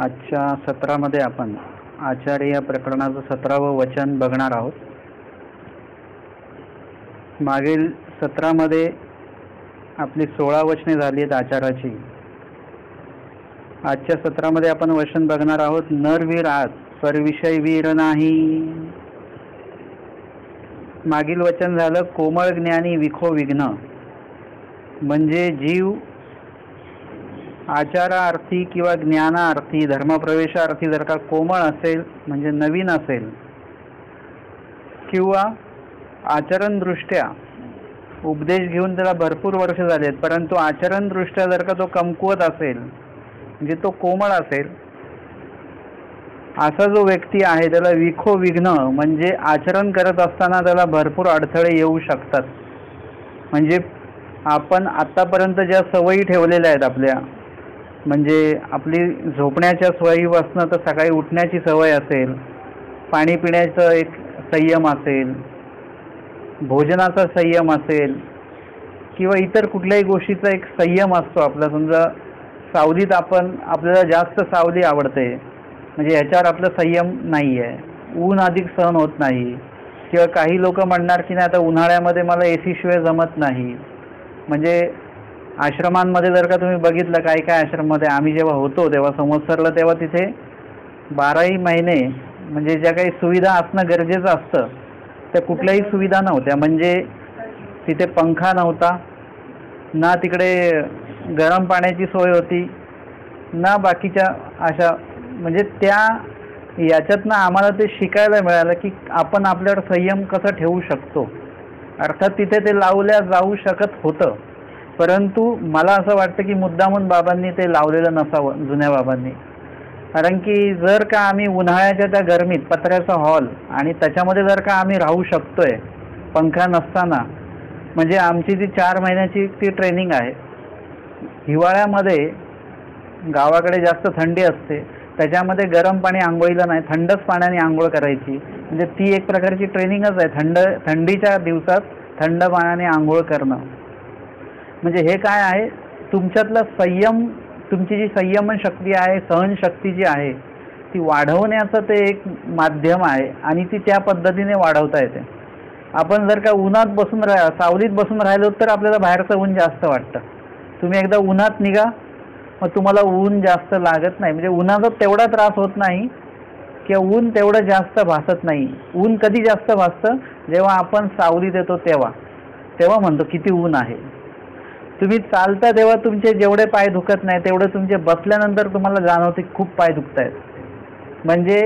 आजच्या सत्रामध्ये आपण आचार्य या प्रकरणाचं 17वं वचन बघणार आहोत. मागील सत्रामध्ये आपली 16 वचने झाली आहेत आचाराची. आजच्या सत्रामध्ये आपण वचन बघणार आहोत. नरवीर आत परविषय वीर नाही. मागील वचन झालं कोमळ ज्ञानी विखो विघ्न. म्हणजे जीव आचारार्थी किंवा ज्ञानार्थी धर्मप्रवेशार्थी जर का कोमळ असेल म्हणजे नवीन असेल किंवा आचरणदृष्ट्या उपदेश घेऊन त्याला भरपूर वर्ष झालेत परंतु आचरणदृष्ट्या जर का तो कमकुवत असेल म्हणजे तो कोमळ असेल असा जो व्यक्ती आहे त्याला विखो विघ्न म्हणजे आचरण करत असताना त्याला भरपूर अडथळे येऊ शकतात. म्हणजे आपण आतापर्यंत ज्या सवयी ठेवलेल्या आहेत आपल्या म्हणजे आपली झोपण्याच्या सवयीपासून तर सकाळी उठण्याची सवय असेल, पाणी पिण्याचं एक संयम असेल, भोजनाचा संयम असेल किंवा इतर कुठल्याही गोष्टीचा एक संयम असतो आपला. समजा सावलीत आपल्याला जास्त सावली आवडते म्हणजे ह्याच्यावर आपला संयम नाही आहे, ऊन अधिक सहन होत नाही किंवा काही लोक म्हणणार की नाही आता उन्हाळ्यामध्ये मला AC शिवाय जमत नाही. म्हणजे आश्रमांमध्ये जर का तुम्ही बघितलं काय आश्रममध्ये आम्ही जेव्हा होतो तेव्हा संवत्सरला तेव्हा तिथे 12ही महिने म्हणजे ज्या काही सुविधा असणं गरजेचं असतं त्या कुठल्याही सुविधा नव्हत्या. म्हणजे तिथे पंखा नव्हता ना, तिकडे गरम पाण्याची सोय होती ना, बाकीच्या अशा म्हणजे त्या याच्यातनं आम्हाला ते शिकायला मिळालं की आपण आपल्यावर संयम कसं ठेवू शकतो. अर्थात तिथे ते लावल्या जाऊ शकत होतं परंतु मला असं वाटतं की मुद्दामून बाबांनी ते लावलेलं नसावं जुन्या बाबांनी. कारण की जर का आम्ही उन्हाळ्याच्या त्या गरमीत पत्र्याचा हॉल आणि त्याच्यामध्ये जर का आम्ही राहू शकतोय पंखा नसताना म्हणजे आमची ती 4 महिन्याची ती ट्रेनिंग आहे. हिवाळ्यामध्ये गावाकडे जास्त थंडी असते त्याच्यामध्ये गरम पाणी आंघोळीला नाही थंडच पाण्याने आंघोळ करायची म्हणजे ती एक प्रकारची ट्रेनिंगच आहे. थंडीच्या दिवसात थंड पाण्याने आंघोळ करणं म्हणजे हे काय आहे तुमच्यातला संयम, तुमची जी संयमन शक्ती आहे, सहनशक्ती जी आहे ती वाढवण्याचं ते एक माध्यम आहे आणि ती त्या पद्धतीने वाढवता येते. आपण जर का उन्हात बसून सावलीत बसून राहिलो तर आपल्याला बाहेरचं ऊन जास्त वाटतं. तुम्ही एकदा उन्हात निघा मग तुम्हाला ऊन जास्त लागत नाही म्हणजे उन्हाचा तेवढा त्रास होत नाही किंवा ऊन तेवढं जास्त भासत नाही. ऊन कधी जास्त भासतं जेव्हा आपण सावलीत येतो तेव्हा म्हणतो किती ऊन आहे. तुम्ही चालता तेव्हा तुमचे जेवढे पाय दुखत नाही तेवढे तुमचे बसल्यानंतर तुम्हाला जाणवते खूप पाय दुखत आहेत. म्हणजे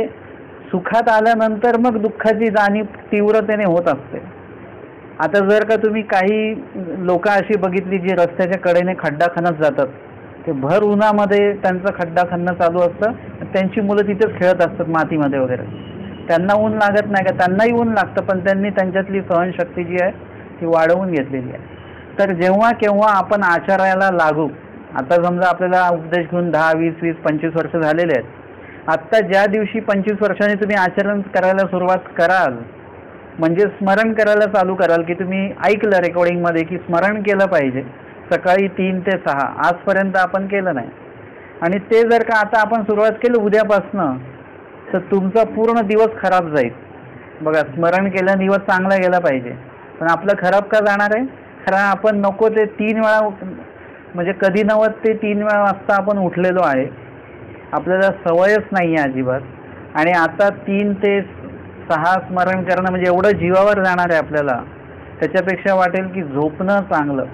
सुखात आल्यानंतर मग दुःखाची जाणीव तीव्रतेने होत असते. आता जर का तुम्ही काही लोक अशी बघितली जी रस्त्याच्या कडेने खड्डा खणत जातात ते भर उन्हामध्ये त्यांचा खड्डा खणणं चालू असतं, त्यांची मुलं तिथेच खेळत असतात मातीमध्ये वगैरे. त्यांना ऊन लागत नाही का? त्यांनाही ऊन लागतं पण त्यांनी त्यांच्यातली सहनशक्ती जी आहे ती वाढवून घेतलेली आहे. तर जेव्हा केव्हा आपण आचारायला लागू, आता समजा आपल्याला उपदेश घेऊन 10, 20, 25 वर्ष झालेले आहेत. आत्ता ज्या दिवशी 25 वर्षांनी तुम्ही आचरण करायला सुरुवात कराल म्हणजे स्मरण करायला चालू कराल की तुम्ही ऐकलं रेकॉर्डिंगमध्ये की स्मरण केलं पाहिजे सकाळी 3 ते 6 आजपर्यंत आपण केलं नाही आणि ते जर का आता आपण सुरुवात केलं उद्यापासनं तर तुमचा पूर्ण दिवस खराब जाईल. बघा स्मरण केलं दिवस चांगला गेला पाहिजे पण आपलं खराब का जाणार आहे? कारण आपण नको ते 3 वेळा म्हणजे कधी नव्हत ते 3 वेळा वाजता आपण उठलेलो आहे. आपल्याला सवयच नाही आहे अजिबात आणि आता 3 ते 6 स्मरण करणं म्हणजे एवढं जीवावर जाणार आहे आपल्याला. त्याच्यापेक्षा वाटेल की झोपणं चांगलं.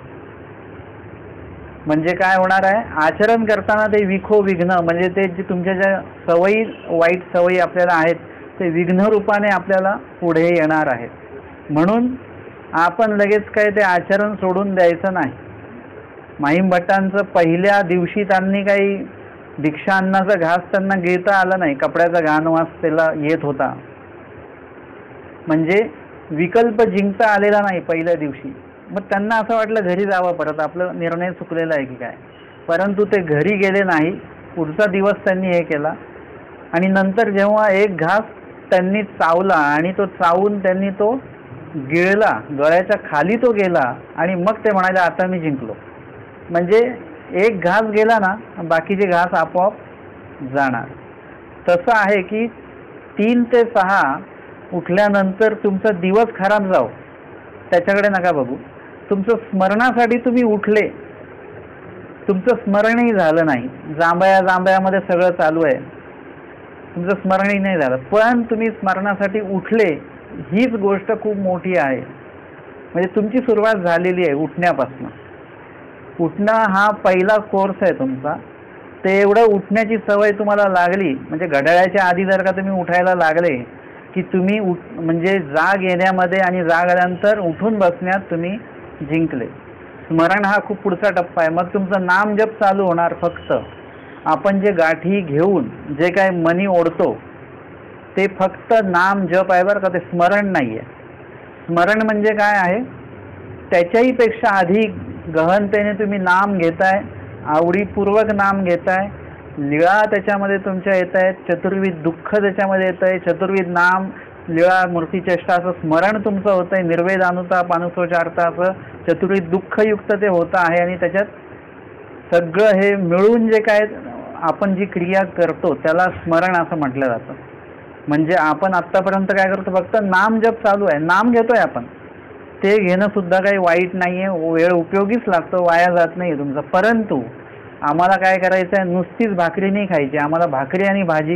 म्हणजे काय होणार आहे आचरण करताना ते विखो विघ्न म्हणजे ते जे तुमच्या ज्या सवयी वाईट सवयी आपल्याला आहेत ते विघ्न रूपाने आपल्याला पुढे येणार आहेत. म्हणून आपण लगेच काय ते आचरण सोडून द्यायचं नाही. माहीम भट्टांचं पहिल्या दिवशी त्यांनी काही भिक्षा अन्नाचा घास त्यांना गिळता आला नाही, कपड्याचा घाणवास त्याला येत होता. म्हणजे विकल्प जिंकता आलेला नाही पहिल्या दिवशी. मग त्यांना असं वाटलं घरी जावं परत, आपलं निर्णय चुकलेला आहे की काय. परंतु ते घरी गेले नाही, पुढचा दिवस त्यांनी हे केला आणि नंतर जेव्हा एक घास त्यांनी चावला आणि तो चावून त्यांनी तो गिळला, गळ्याच्या खाली तो गेला आणि मग ते म्हणाले आता मी जिंकलो. म्हणजे एक घास गेला ना बाकीचे घास आपोआप जाणार. तसं आहे की 3 ते 6 उठल्यानंतर तुमचा दिवस खराब जाओ त्याच्याकडे नका बघू. तुमचं स्मरणासाठी तुम्ही उठले, तुमचं स्मरणही झालं नाही, जांभयामध्ये सगळं चालू आहे, तुमचं स्मरणही नाही झालं, पण तुम्ही स्मरणासाठी उठले, हीच गोष्ट खूप मोठी आहे. म्हणजे तुमची सुरुवात झालेली आहे उठण्यापासून. उठणं हा पहिला कोर्स आहे तुमचा. ते एवढं उठण्याची सवय तुम्हाला लागली, म्हणजे घड्याळाच्या आधी जर का तुम्ही उठायला लागले की तुम्ही म्हणजे जाग येण्यामध्ये आणि जाग आल्यानंतर उठून बसण्यात तुम्ही जिंकले. स्मरण हा खूप पुढचा टप्पा आहे. मग तुमचं नाम जप चालू होणार. फक्त आपण जे गाठी घेऊन जे काय मनी ओढतो ते फक्त नाम जप आहे बरं का, ते स्मरण नाही आहे. स्मरण म्हणजे काय आहे, त्याच्याही पेक्षा अधिक गहनतेने तुम्ही नाम घेताय, आवडीपूर्वक नाम घेताय, लीळा त्याच्यामध्ये तुमच्या येत आहेत, चतुर्विध दुःख त्याच्यामध्ये येत आहे, चतुर्विध नाम लीळा मूर्तीचेष्टा असं स्मरण तुमचं होतं आहे. निर्वेद अनुता पानुसोचारता असं चतुर्विध दुःखयुक्त ते होतं आहे. आणि त्याच्यात सगळं हे मिळून जे काय आपण जी क्रिया करतो त्याला स्मरण असं म्हटलं जातं. म्हणजे आपण आत्तापर्यंत काय करतो, फक्त नाम जप चालू आहे, नाम घेतोय आपण, ते घेणं सुद्धा काही वाईट नाही आहे, वेळ उपयोगीच लागतो, वाया जात नाही तुमचा. परंतु आम्हाला काय करायचं आहे, नुसतीच भाकरी नाही खायची, आम्हाला भाकरी आणि भाजी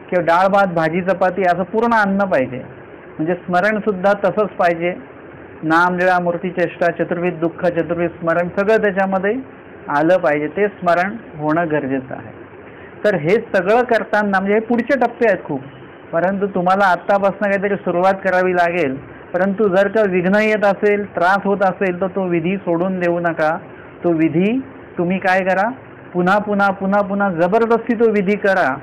किंवा डाळ भात भाजी चपाती असं पूर्ण अन्न पाहिजे. म्हणजे स्मरणसुद्धा तसंच पाहिजे. नाम लीळा मूर्तीचेष्टा चतुर्विध दुःख चतुर्विध स्मरण सगळं त्याच्यामध्ये आलं पाहिजे. ते स्मरण होणं गरजेचं आहे. तर हे सगळं करताना म्हणजे हे पुढचे टप्पे आहेत खूप, परंतु तुम्हाला आत्तापासून काहीतरी सुरुवात करावी लागेल. परंतु जर का विघ्न येत असेल, त्रास होत असेल, तर तो विधी सोडून देऊ नका. तो विधी तुम्ही काय करा, पुन्हा पुन्हा पुन्हा पुन्हा जबरदस्ती तो विधी करा.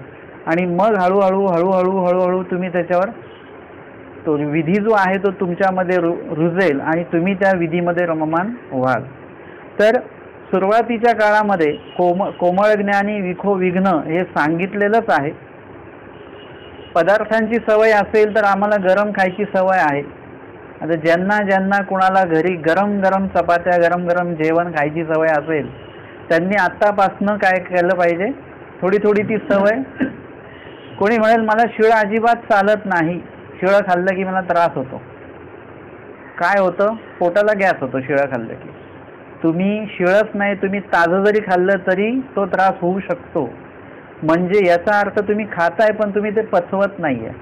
आणि मग हळूहळू हळूहळू हळूहळू तुम्ही त्याच्यावर तो विधी जो आहे तो तुमच्यामध्ये रुजेल आणि तुम्ही त्या विधीमध्ये रममान व्हाल. तर सुरुवातीच्या काळामध्ये कोमळ ज्ञानी विखो विघ्न हे सांगितलेलंच आहे. पदार्थांची सवय असेल तर आम्हाला गरम खायची सवय आहे. आता ज्यांना ज्यांना कोणाला घरी गरम गरम चपात्या गरम गरम जेवण खायची सवय असेल त्यांनी आत्तापासनं काय केलं पाहिजे, थोडी थोडी ती सवय. कोणी म्हणेल मला शिळं अजिबात चालत नाही, शिळं खाल्लं की मला त्रास होतो. काय होतं, पोटाला गॅस होतो शिळं खाल्लं की. तुम्ही शिळंच नाही, तुम्ही ताजं जरी खाल्लं तरी तो त्रास होऊ शकतो. म्हणजे याचा अर्थ तुम्ही खाताय पण तुम्ही ते पचवत नाही आहे.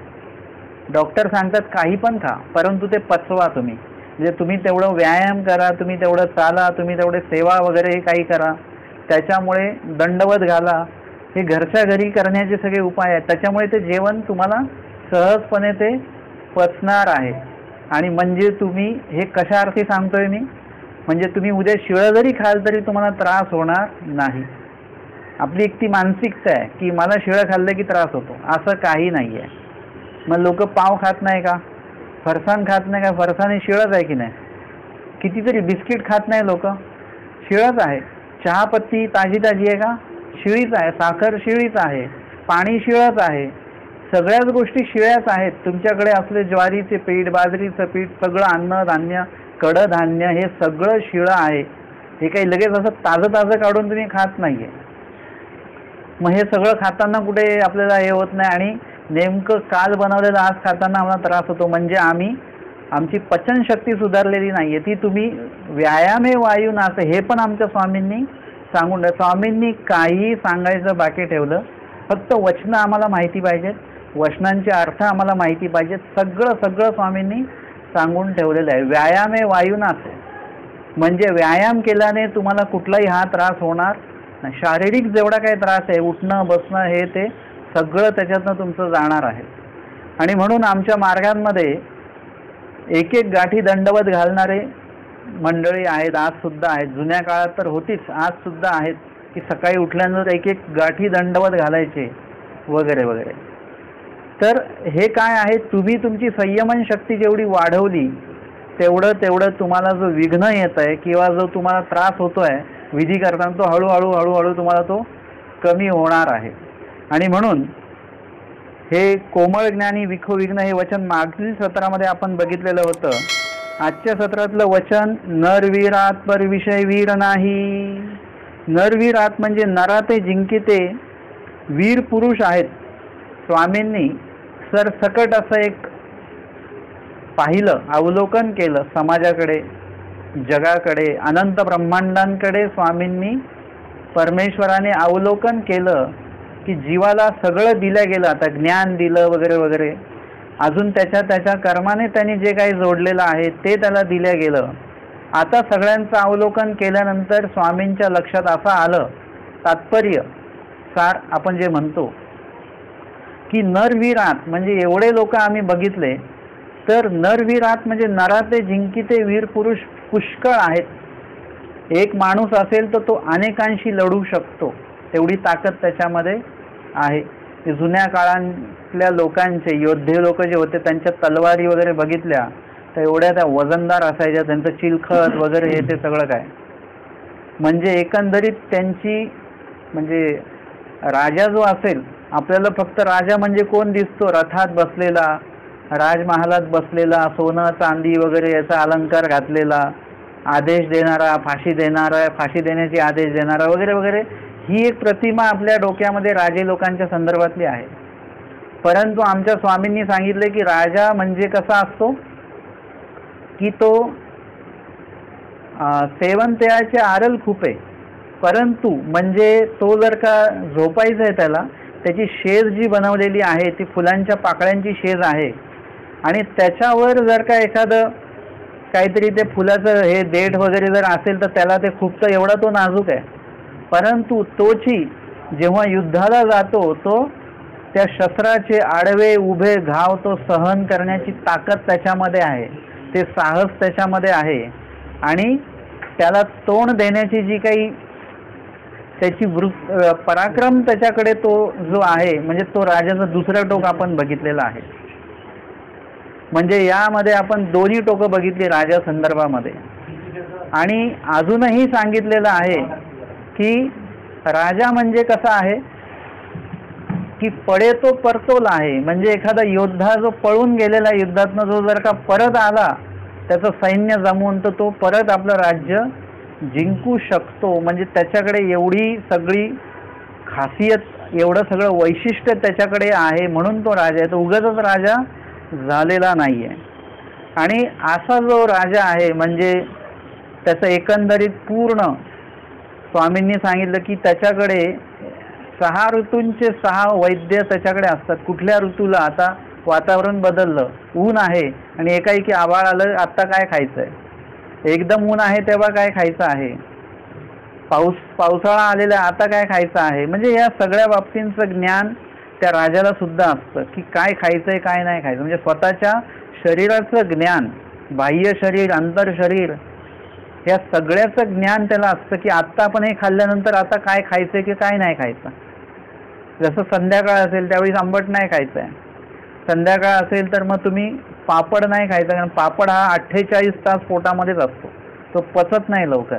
डॉक्टर सांगतात काही पण खा, परंतु ते पचवा तुम्ही. म्हणजे तुम्ही तेवढं व्यायाम करा, तुम्ही तेवढं चाला, तुम्ही तेवढे सेवा वगैरे हे काही करा, त्याच्यामुळे दंडवत घाला, हे घरच्या घरी करण्याचे सगळे उपाय आहेत. त्याच्यामुळे ते जेवण तुम्हाला सहजपणे ते पचणार आहे. आणि म्हणजे तुम्ही हे कशा अर्थी सांगतोय मी, म्हणजे तुम्ही उद्या शिळं जरी खाल तरी तुम्हाला त्रास होणार नाही. आपली एक ती मानसिकता आहे की मला शिळं खाल्लं की त्रास होतो, असं काही नाही आहे. मग लोक पाव खात नाही का, फरसाण खात नाही का, फरसाण हे शिळंच आहे की नाही. कितीतरी बिस्किट खात नाही लोक, शिळंच आहे. चहापत्ती ताजी ताजी आहे का, शिळीच आहे. साखर शिळीच आहे, पाणी शिळंच आहे. सगळ्याच गोष्टी शिळ्याच आहेत. तुमच्याकडे असले ज्वारीचे पीठ, बाजरीचं पीठ, सगळं अन्नधान्य, कडधान्य हे सगळं शिळं आहे. हे काही लगेच असं ताजं ताजं काढून तुम्ही खात नाही आहे. मग हे सगळं खाताना कुठे आपल्याला हे होत नाही आणि नेमकं काल बनवलेलं आज खाताना आम्हाला त्रास होतो. म्हणजे आमची पचनशक्ती सुधारलेली नाही आहे. ती तुम्ही व्यायामे वायुनासे हे पण आमच्या स्वामींनी सांगून, स्वामींनी काही सांगायचं बाकी ठेवलं, फक्त वचनं आम्हाला माहिती पाहिजेत, वचनांचे अर्थ आम्हाला माहिती पाहिजेत. सगळं सगळं स्वामींनी सांगून ठेवलेलं आहे. व्यायामे वायुनासे म्हणजे व्यायाम केल्याने तुम्हाला कुठलाही हा त्रास होणार नाही. शारीरिक जेवढा काही त्रास आहे, उठणं बसणं हे ते सगळं त्याच्यातनं तुमचं जाणार आहे. आणि म्हणून आमच्या मार्गांमध्ये एक एक गाठी दंडवत घालणारे मंडळी आहेत, आज सुद्धा आहेत. जुन्या काळात तर होतीच, आज सुद्धा आहेत की सकाळी उठल्यानंतर एक एक गाठी दंडवत घालायचे वगैरे वगैरे. तर हे काय आहे, तुम्ही तुमची संयमन शक्ती जेवढी वाढवली तेवढं तुम्हाला जो विघ्न येत आहे किंवा जो तुम्हाला त्रास होतो आहे विधी करताना तो हळूहळू हळूहळू तुम्हाला तो कमी होणार आहे. आणि म्हणून हे कोमळ ज्ञानी विखो विघ्न हे वचन मागील सत्रामध्ये आपण बघितलेलं होतं. आजच्या सत्रातलं वचन नरवीरात पर विषय वीर नाही. नरवीरात म्हणजे नरा ते जिंकिते, वीर पुरुष आहेत. स्वामींनी सरसकट असं एक पाहिलं, अवलोकन केलं समाजाकडे, जगाकडे, अनंत ब्रह्मांडांकडे. स्वामींनी परमेश्वराने अवलोकन केलं की जीवाला सगळं दिलं गेलं, आता ज्ञान दिलं वगैरे वगैरे, अजून त्याच्या कर्माने त्यांनी जे काही जोडलेलं आहे ते त्याला दिलं गेलं. आता सगळ्यांचं अवलोकन केल्यानंतर स्वामींच्या लक्षात असं आलं, तात्पर्य सार आपण जे म्हणतो की नरवीरात म्हणजे एवढे लोक आम्ही बघितले, तर नरवीरात म्हणजे नराते जिंकिते वीर पुरुष पुष्कळ आहेत. एक माणूस असेल तर तो अनेकांशी लढू शकतो, तेवढी ताकद त्याच्यामध्ये आहे. जुन्या काळातल्या लोकांचे योद्धे लोक जे होते त्यांच्या तलवारी वगैरे बघितल्या तर एवढ्या त्या वजनदार असायच्या, त्यांचं चिलखत वगैरे हे ते सगळं काय, म्हणजे एकंदरीत त्यांची म्हणजे राजा जो असेल, आपल्याला फक्त राजा म्हणजे कोण दिसतो, रथात बसलेला, राजमहालात बसलेला, सोनं चांदी वगैरे याचा अलंकार घातलेला, आदेश देणारा, फाशी देणारा, फाशी देण्याचे आदेश देणारा वगैरे वगैरे, ही एक प्रतिमा आपल्या डोक्यामध्ये राजे लोकांच्या संदर्भातली आहे. परंतु आमच्या स्वामींनी सांगितले की राजा म्हणजे कसा असतो की तो सेवंत्याचे आरल खूपे, परंतु म्हणजे तो जर का झोपायचं आहे त्याला, त्याची शेज जी बनवलेली आहे ती फुलांच्या पाकळ्यांची शेज आहे, आणि त्याच्यावर जर का एखादं काहीतरी ते फुलाचं हे देठ वगैरे जर असेल तर त्याला ते खूपतं, एवढा तो नाजूक आहे. परंतु तोची जेव्हा युद्धाला जातो तो त्या शस्त्राचे आडवे उभे घाव तो सहन करण्याची ताकद त्याच्यामध्ये आहे, ते साहस त्याच्यामध्ये आहे, आणि त्याला तोंड देण्याची जी काही त्याची पराक्रम त्याच्याकडे तो जो आहे, म्हणजे तो राजाचं दुसरं टोक आपण बघितलेलं आहे. म्हणजे यामध्ये आपण दोन्ही टोकं बघितली राजा संदर्भामध्ये. आणि अजूनही सांगितलेलं आहे की राजा म्हणजे कसा आहे की पडे तो परतोल आहे, म्हणजे एखादा योद्धा जो पळून गेलेला युद्धातनं जो जर का परत आला त्याचं सैन्य जमवून, तर तो परत आपलं राज्य जिंकू शकतो. म्हणजे त्याच्याकडे एवढी सगळी खासियत, एवढं सगळं वैशिष्ट्य त्याच्याकडे आहे, म्हणून तो राजा आहे, तो उगाचच राजा झालेला नाही आहे. आणि असा जो राजा आहे म्हणजे त्याचं एकंदरीत पूर्ण स्वामींनी सांगितलं की त्याच्याकडे 6 ऋतूंचे 6 वैद्य त्याच्याकडे असतात. कुठल्या ऋतूला, आता वातावरण बदललं, ऊन आहे आणि एकाएकी आभाळ आलं, आत्ता काय खायचं आहे, एकदम ऊन आहे तेव्हा काय खायचं आहे, पावसाळा आलेला आहे आता काय खायचं आहे, म्हणजे या सगळ्या बाबतींचं ज्ञान त्या राजाला सुद्धा असतं की काय खायचंय काय नाही खायचं. म्हणजे स्वतःच्या शरीराचं ज्ञान, बाह्य शरीर, अंतर शरीर, या सगळ्याचं ज्ञान त्याला असतं की आत्ता आपण हे खाल्ल्यानंतर आता काय खायचंय की काय नाही खायचं. जसं संध्याकाळ असेल त्यावेळी आंबट नाही खायचं आहे, संध्याकाळ असेल तर मग तुम्ही पापड नाही खायचा, कारण पापड हा 48 तास पोटामध्येच असतो, तो पचत नाही लवकर.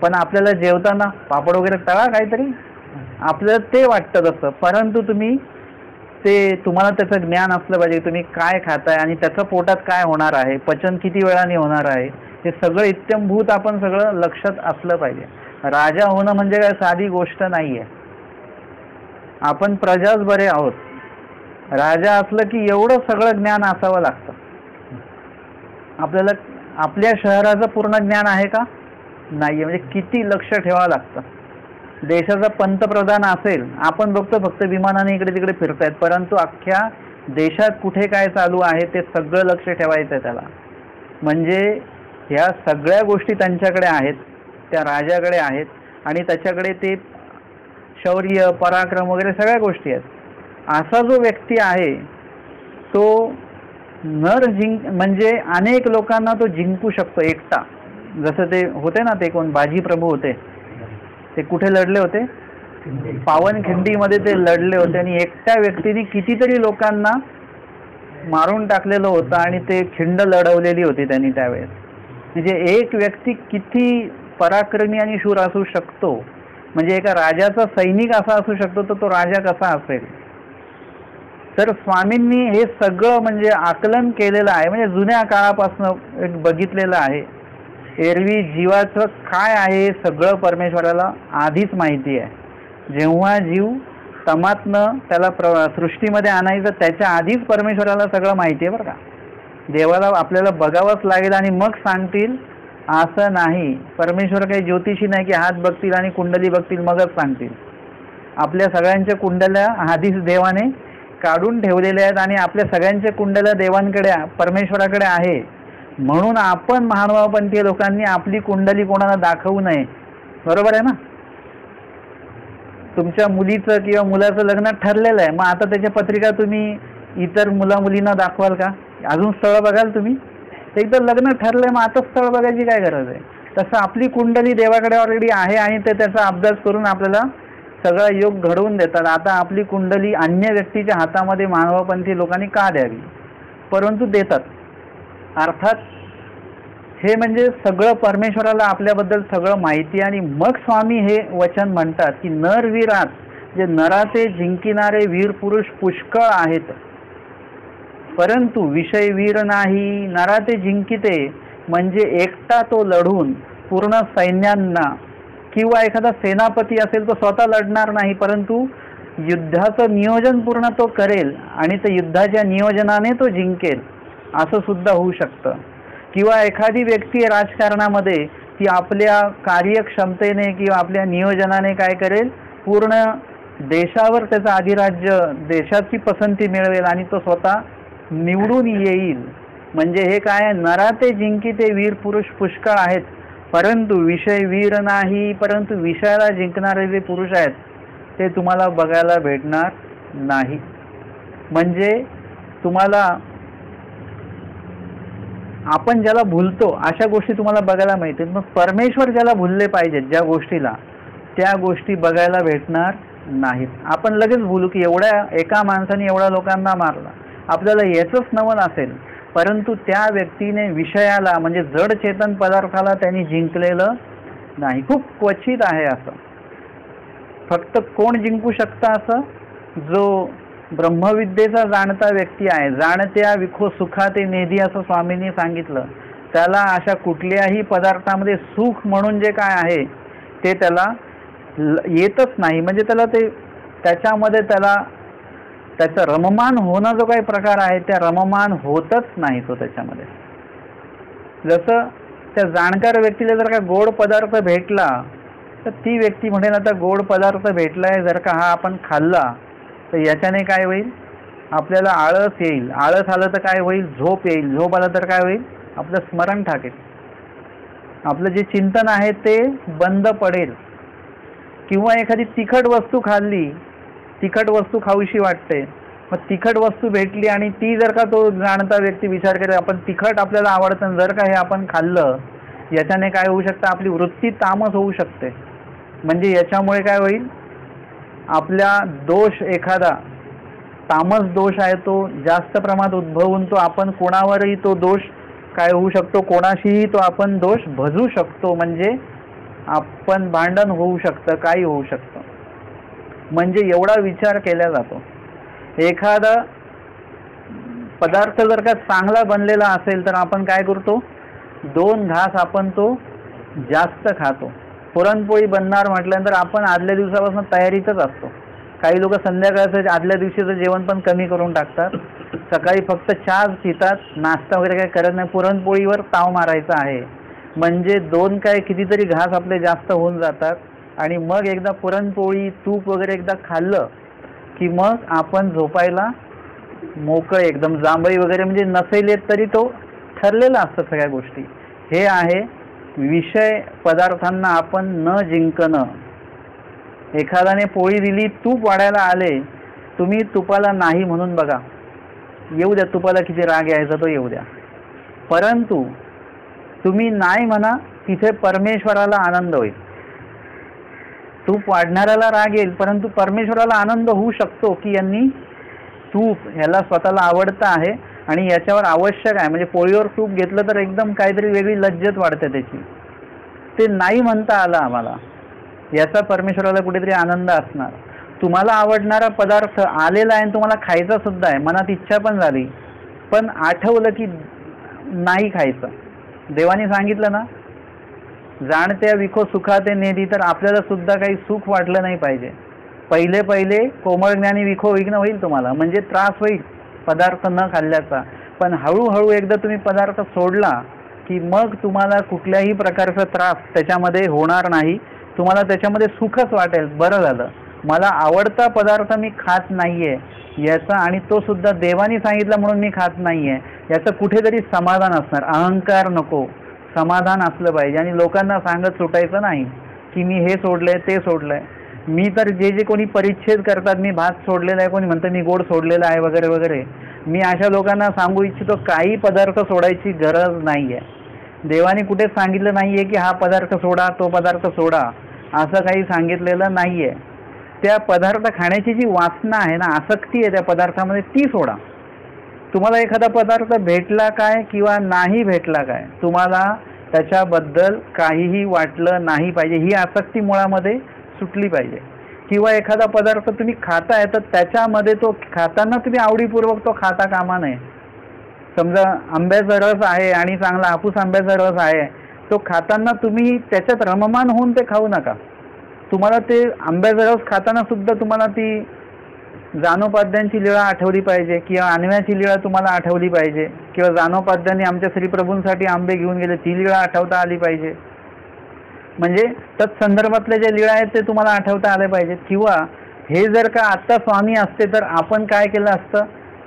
पण आपल्याला जेवताना पापड वगैरे तळा काहीतरी, आपल्याला ते वाटतं तसं. परंतु तुम्ही ते, तुम्हाला त्याचं ज्ञान असलं पाहिजे, तुम्ही काय खाताय आणि त्याचं पोटात काय होणार आहे, पचन किती वेळाने होणार आहे, हे सगळं इत्यंभूत आपण सगळं लक्षात असलं पाहिजे. राजा होणं म्हणजे काय साधी गोष्ट नाही आहे. आपण प्रजाच बरे आहोत, राजा असलं की एवढं सगळं ज्ञान असावं लागतं. आपल्याला आपल्या शहराचं पूर्ण ज्ञान आहे का नाही, म्हणजे किती लक्ष ठेवावं लागतं. देशाचा पंतप्रधान असेल, आपण बघतो फक्त विमानाने इकडे तिकडे फिरतायत, परंतु अख्ख्या देशात कुठे काय चालू आहे ते सगळं लक्ष ठेवायचं आहे त्याला. म्हणजे ह्या सगळ्या गोष्टी त्यांच्याकडे आहेत, त्या राजाकडे आहेत, आणि त्याच्याकडे ते शौर्य, पराक्रम वगैरे सगळ्या गोष्टी आहेत. असा जो व्यक्ती आहे तो म्हणजे अनेक लोकांना तो जिंकू शकतो एकटा. जसं ते होते ना, ते कोण बाजी प्रभू होते, ते कुठे लढले होते, पावनखिंडीमध्ये ते लढले होते, आणि एकट्या व्यक्तीने कितीतरी लोकांना मारून टाकलेलं होतं आणि ते खिंड लढवलेली होती त्यांनी त्यावेळेस. म्हणजे एक व्यक्ती किती पराक्रमी आणि शूर असू शकतो, म्हणजे एका राजाचा सैनिक असा असू शकतो, तर तो राजा कसा असेल. तर स्वामींनी हे सगळं म्हणजे आकलन केलेलं आहे, म्हणजे जुन्या काळापासून एक बघितलेलं आहे. एरवी जीवाचं काय आहे सगळं परमेश्वराला आधीच माहिती आहे. जेव्हा जीव तमातनं त्याला सृष्टीमध्ये आणायचं, त्याच्या आधीच परमेश्वराला सगळं माहिती आहे बरं का. देवाला आपल्याला बघावंच लागेल आणि मग सांगतील असं नाही. परमेश्वर काही ज्योतिषी नाही की हात बघतील आणि कुंडली बघतील मगच सांगतील. आपल्या सगळ्यांच्या कुंडल्या आधीच देवाने काढून ठेवलेल्या आहेत आणि आपल्या सगळ्यांच्या कुंडल्या देवांकडे परमेश्वराकडे आहे. म्हणून आपण महानुभावपंथीय लोकांनी आपली कुंडली कोणाला दाखवू नये. बरोबर आहे ना. तुमच्या मुलीचं किंवा मुलाचं लग्न ठरलेलं आहे, मग आता त्याच्या पत्रिका तुम्ही इतर मुलींना दाखवाल का? अजून स्थळ बघाल तुम्ही? एकदा लग्न ठरलंय मग आता स्थळ बघायची काय गरज आहे? तसं आपली कुंडली देवाकडे ऑलरेडी आहे आणि ते त्याचा अभ्यास करून आपल्याला सगळा योग घडवून देतात. आता आपली कुंडली अन्य व्यक्तीच्या हातामध्ये मानवपंथी लोकांनी का द्यावी? परंतु देतात. अर्थात हे म्हणजे सगळं परमेश्वराला आपल्याबद्दल सगळं माहिती आणि मग स्वामी हे वचन म्हणतात की नरवीरात जे नराचे जिंकिणारे वीर पुरुष पुष्कळ आहेत, परंतु विषय वीर नाही. नराचे जिंकिते म्हणजे एकटा तो लढून पूर्ण सैन्यांना, किंवा एखादा सेनापती असेल तो स्वतः लढणार नाही, परंतु युद्धाचं नियोजन पूर्ण तो करेल आणि त्या युद्धाच्या नियोजनाने तो जिंकेल, असं सुद्धा होऊ शकतं. किंवा एखादी व्यक्ती राजकारणामध्ये ती आपल्या कार्यक्षमतेने किंवा आपल्या नियोजनाने काय करेल, पूर्ण देशावर त्याचं अधिराज्य, देशाची पसंती मिळवेल आणि तो स्वतः निवडून येईल. म्हणजे हे काय, नराते जिंकिते वीर पुरुष पुष्कळ आहेत, परंतु विषय वीर नाही. परंतु विषयाला जिंकणारे जे पुरुष आहेत ते तुम्हाला बघायला भेटणार नाही. म्हणजे तुम्हाला आपण ज्याला भुलतो अशा गोष्टी तुम्हाला बघायला मिळतील. मग परमेश्वर ज्याला भुलले पाहिजेत ज्या गोष्टीला, त्या गोष्टी बघायला भेटणार नाहीत. आपण लगेच भुलू की एवढ्या एका माणसाने एवढ्या लोकांना मारला, आपल्याला याचंच नवल असेल, परंतु त्या व्यक्तीने विषयाला म्हणजे जड चेतन पदार्थाला त्यांनी जिंकलेलं नाही. खूप क्वचित आहे असं. फक्त कोण जिंकू शकतं असं, जो ब्रह्मविद्येचा जाणता व्यक्ती आहे. जाणत्या विखो सुखाते नेधी असं स्वामींनी सांगितलं. त्याला अशा कुठल्याही पदार्थामध्ये सुख म्हणून जे काय आहे ते त्याला येतच नाही. म्हणजे त्याला ते त्याच्यामध्ये त्याचं रममान होणं जो काही प्रकार आहे त्या रममान होतच नाही तो त्याच्यामध्ये. जसं त्या जाणकार व्यक्तीला जर का गोड पदार्थ भेटला तर ती व्यक्ती म्हणेल आता गोड पदार्थ भेटलाय, जर का हा आपण खाल्ला तर याच्याने काय होईल, आपल्याला आळस येईल. आळस आलं तर काय होईल, झोप येईल. झोप आलं तर काय होईल, आपलं स्मरण ठाकेल, आपलं जे चिंतन आहे ते बंद पडेल. किंवा एखादी तिखट वस्तू खाल्ली, तिखट वस्तू खाऊशी वाटते, मग तिखट वस्तू भेटली आणि ती जर का तो जाणता व्यक्ती विचार करेल आपण तिखट आपल्याला आवडतं, जर का हे आपण खाल्लं याच्याने काय होऊ शकतं, आपली वृत्ती तामस होऊ शकते. म्हणजे याच्यामुळे काय होईल, आपल्या दोष, एखादा तामस दोष आहे तो जास्त प्रमाणात उद्भवून तो आपण कोणावरही तो दोष काय होऊ शकतो, कोणाशीही तो आपण दोष भजू शकतो. म्हणजे आपण भांडण होऊ शकतं, काही होऊ शकतं. म्हणजे एवढा विचार केला जातो. एखादा पदार्थ जर का चांगला बनलेला असेल तर आपण काय करतो, 2 घास आपण तो जास्त खातो. पुरणपोळी बनणार म्हटल्यानंतर आपण आदल्या दिवसापासून तयारीतच असतो. काही लोक संध्याकाळचं आदल्या दिवशीचं जेवण पण कमी करून टाकतात. सकाळी फक्त चहा पितात, नाश्ता वगैरे काही करत नाही. पुरणपोळीवर ताव मारायचा आहे म्हणजे 2 काय कितीतरी घास आपले जास्त होऊन जातात. आणि मग एकदा पुरणपोळी तूप वगैरे एकदा खाल्लं की मग आपण झोपायला मोकळे, एकदम जांभई वगैरे म्हणजे नसेल येत तरी तो ठरलेला असतं सगळ्या गोष्टी. हे आहे विषय पदार्थांना आपण न जिंकणं. एखाद्याने पोळी दिली, तूप वाढायला आले, तुम्ही तुपाला नाही म्हणून बघा, येऊ द्या, तुपाला किती राग यायचा तो येऊ द्या, परंतु तुम्ही नाही म्हणा, तिथे परमेश्वराला आनंद होईल. तूप वाढणाऱ्याला राग येईल, परंतु परमेश्वराला आनंद होऊ शकतो की यांनी तूप ह्याला स्वतःला आवडतं आहे आणि याच्यावर आवश्यक आहे. म्हणजे पोळीवर तूप घेतलं तर एकदम काहीतरी वेगळी लज्जत वाढते त्याची. ते नाही म्हणता आलं आम्हाला, याचा परमेश्वराला कुठेतरी आनंद असणार. तुम्हाला आवडणारा पदार्थ आलेला आहे आणि तुम्हाला खायचा सुद्धा आहे, मनात इच्छा पण झाली, पण आठवलं की नाही खायचं. देवाने सांगितलं ना, जाणत्या विखो सुखाते नेदी, तर आपल्याला सुद्धा काही सुख वाटलं नाही पाहिजे. पहिले पहिले कोमळ ज्ञानी विखो विघ्न होईल तुम्हाला, म्हणजे त्रास होईल पदार्थ न खाल्ल्याचा. पण हळूहळू एकदा तुम्ही पदार्थ सोडला की मग तुम्हाला कुठल्याही प्रकारचा त्रास त्याच्यामध्ये होणार नाही. तुम्हाला त्याच्यामध्ये सुखच वाटेल. बरं झालं, मला आवडता पदार्थ मी खात नाहीये याचा, आणि तो सुद्धा देवानी सांगितलं म्हणून मी खात नाहीये याचं कुठेतरी समाधान असणार. अहंकार नको, समाधान असलं पाहिजे. आणि लोकांना सांगत सुटायचं नाही की मी हे सोडलंय ते सोडलंय. मी तर जे जे कोणी परिच्छेद करतात, मी भात सोडलेला आहे, कोणी म्हणतं मी गोड सोडलेला आहे वगैरे वगैरे, मी अशा लोकांना सांगू इच्छितो काही पदार्थ सोडायची गरज नाही आहे. देवाने कुठेच सांगितलं नाही आहे की हा पदार्थ सोडा तो पदार्थ सोडा, असं काही सांगितलेलं नाही आहे. त्या पदार्थ खाण्याची जी वासना आहे ना, आसक्ती आहे त्या पदार्थामध्ये, ती सोडा. तुम्हाला एखादा पदार्थ भेटला काय किंवा नाही भेटला काय, तुम्हाला त्याच्याबद्दल काहीही वाटलं नाही पाहिजे. ही आसक्ती मुळामध्ये सुटली पाहिजे. किंवा एखादा पदार्थ तुम्ही खाताय तर त्याच्यामध्ये तो खाताना तुम्ही आवडीपूर्वक तो खाता कामा नये. समजा आंब्याचा रस आहे आणि चांगला हापूस आंब्याचा रस आहे, तो खाताना तुम्ही त्याच्यात रममान होऊन ते खाऊ नका. तुम्हाला ते आंब्याचा रस खाताना सुद्धा तुम्हाला ती जानोपाध्यांची लीळा आठवली पाहिजे, किंवा आणव्याची लीळा तुम्हाला आठवली पाहिजे, किंवा जानोपाध्यांनी आमच्या श्रीप्रभूंसाठी आंबे घेऊन गेले ती लीळा आठवता आली पाहिजे. म्हणजे तत्संदर्भातले जे लीळा आहेत ते तुम्हाला आठवता आले पाहिजेत. किंवा हे जर का आत्ता स्वामी असते तर आपण काय केलं असतं,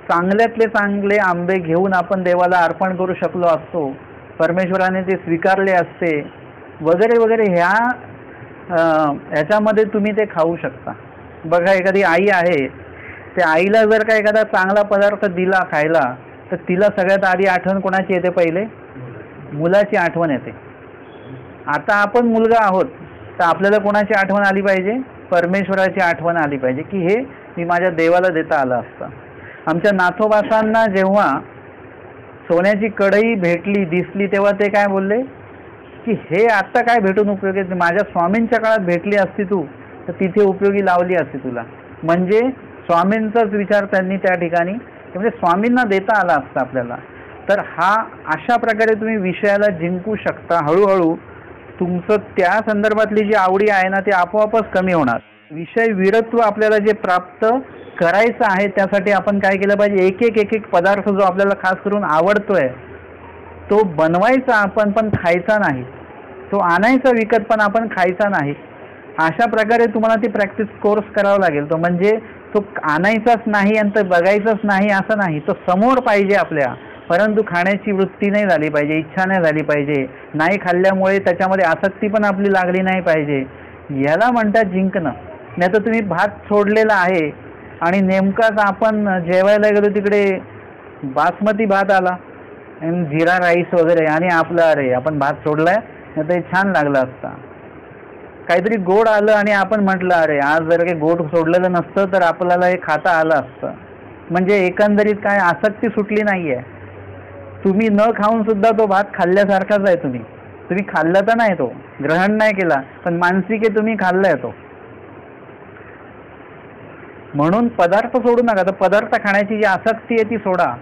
चांगल्यातले चांगले आंबे घेऊन आपण देवाला अर्पण करू शकलो असतो, परमेश्वराने ते स्वीकारले असते वगैरे वगैरे. ह्याच्यामध्ये तुम्ही ते खाऊ शकता. बघा, एखादी आई आहे, त्या आईला जर का एखादा चांगला पदार्थ दिला खायला तर तिला सगळ्यात आधी आठवण कोणाची येते? पहिले मुलाची आठवण येते. आता आपण मुलगा आहोत तर आपल्याला कोणाची आठवण आली पाहिजे? परमेश्वराची आठवण आली पाहिजे की हे मी माझ्या देवाला देता आलं असतं. आमच्या नाथोबासांना जेव्हा सोन्याची कढई भेटली दिसली तेव्हा ते काय बोलले की हे आत्ता काय भेटून उपयोगी, माझ्या स्वामींच्या काळात भेटली असती तू तर तिथे उपयोगी लावली असती तुला. म्हणजे स्वामींचाच विचार त्यांनी त्या ठिकाणी, म्हणजे स्वामींना देता आला असता आपल्याला. तर हा अशा प्रकारे तुम्ही विषयाला जिंकू शकता. हळूहळू तुमचं त्या संदर्भातली जी आवडी आहे ना ती आपोआपच कमी होणार. विषय विरत्व आपल्याला जे प्राप्त करायचं आहे त्यासाठी आपण काय केलं पाहिजे, एक एक पदार्थ जो आपल्याला खास करून आवडतोय तो बनवायचा आपण, पण खायचा नाही. तो आणायचा विकत पण आपण खायचा नाही. अशा प्रकारे तुम्हाला ती प्रॅक्टिस कोर्स करावा लागेल. तो म्हणजे तो आणायचाच नाही आणि तो बघायचाच नाही असं नाही, तो समोर पाहिजे आपल्या, परंतु खाण्याची वृत्ती नाही झाली पाहिजे, इच्छा नाही झाली पाहिजे. नाही खाल्ल्यामुळे त्याच्यामध्ये आसक्ती पण आपली लागली नाही पाहिजे. याला म्हणतात जिंकणं. नाही तर तुम्ही भात सोडलेला आहे आणि नेमकाच आपण जेवायला गेलो तिकडे बासमती भात आला आणि जिरा राईस वगैरे, आणि आपलं अरे आपण भात सोडलाय नाही तर छान लागला असता. काहीतरी गोड आलं आणि आपण म्हटलं अरे आज जर काही गोड सोडलेलं नसतं तर आपल्याला हे खाता आलं असतं. म्हणजे एकंदरीत काय आसक्ती सुटली नाही आहे. तुम्ही न खाऊन सुद्धा तो भात खाल्ल्यासारखाच आहे. तुम्ही खाल्ला तर नाही, तो ग्रहण नाही केला, पण मानसिक आहे तुम्ही खाल्लाय तो. म्हणून पदार्थ सोडू नका. तर पदार्थ खाण्याची जी आसक्ती आहे ती सोडा.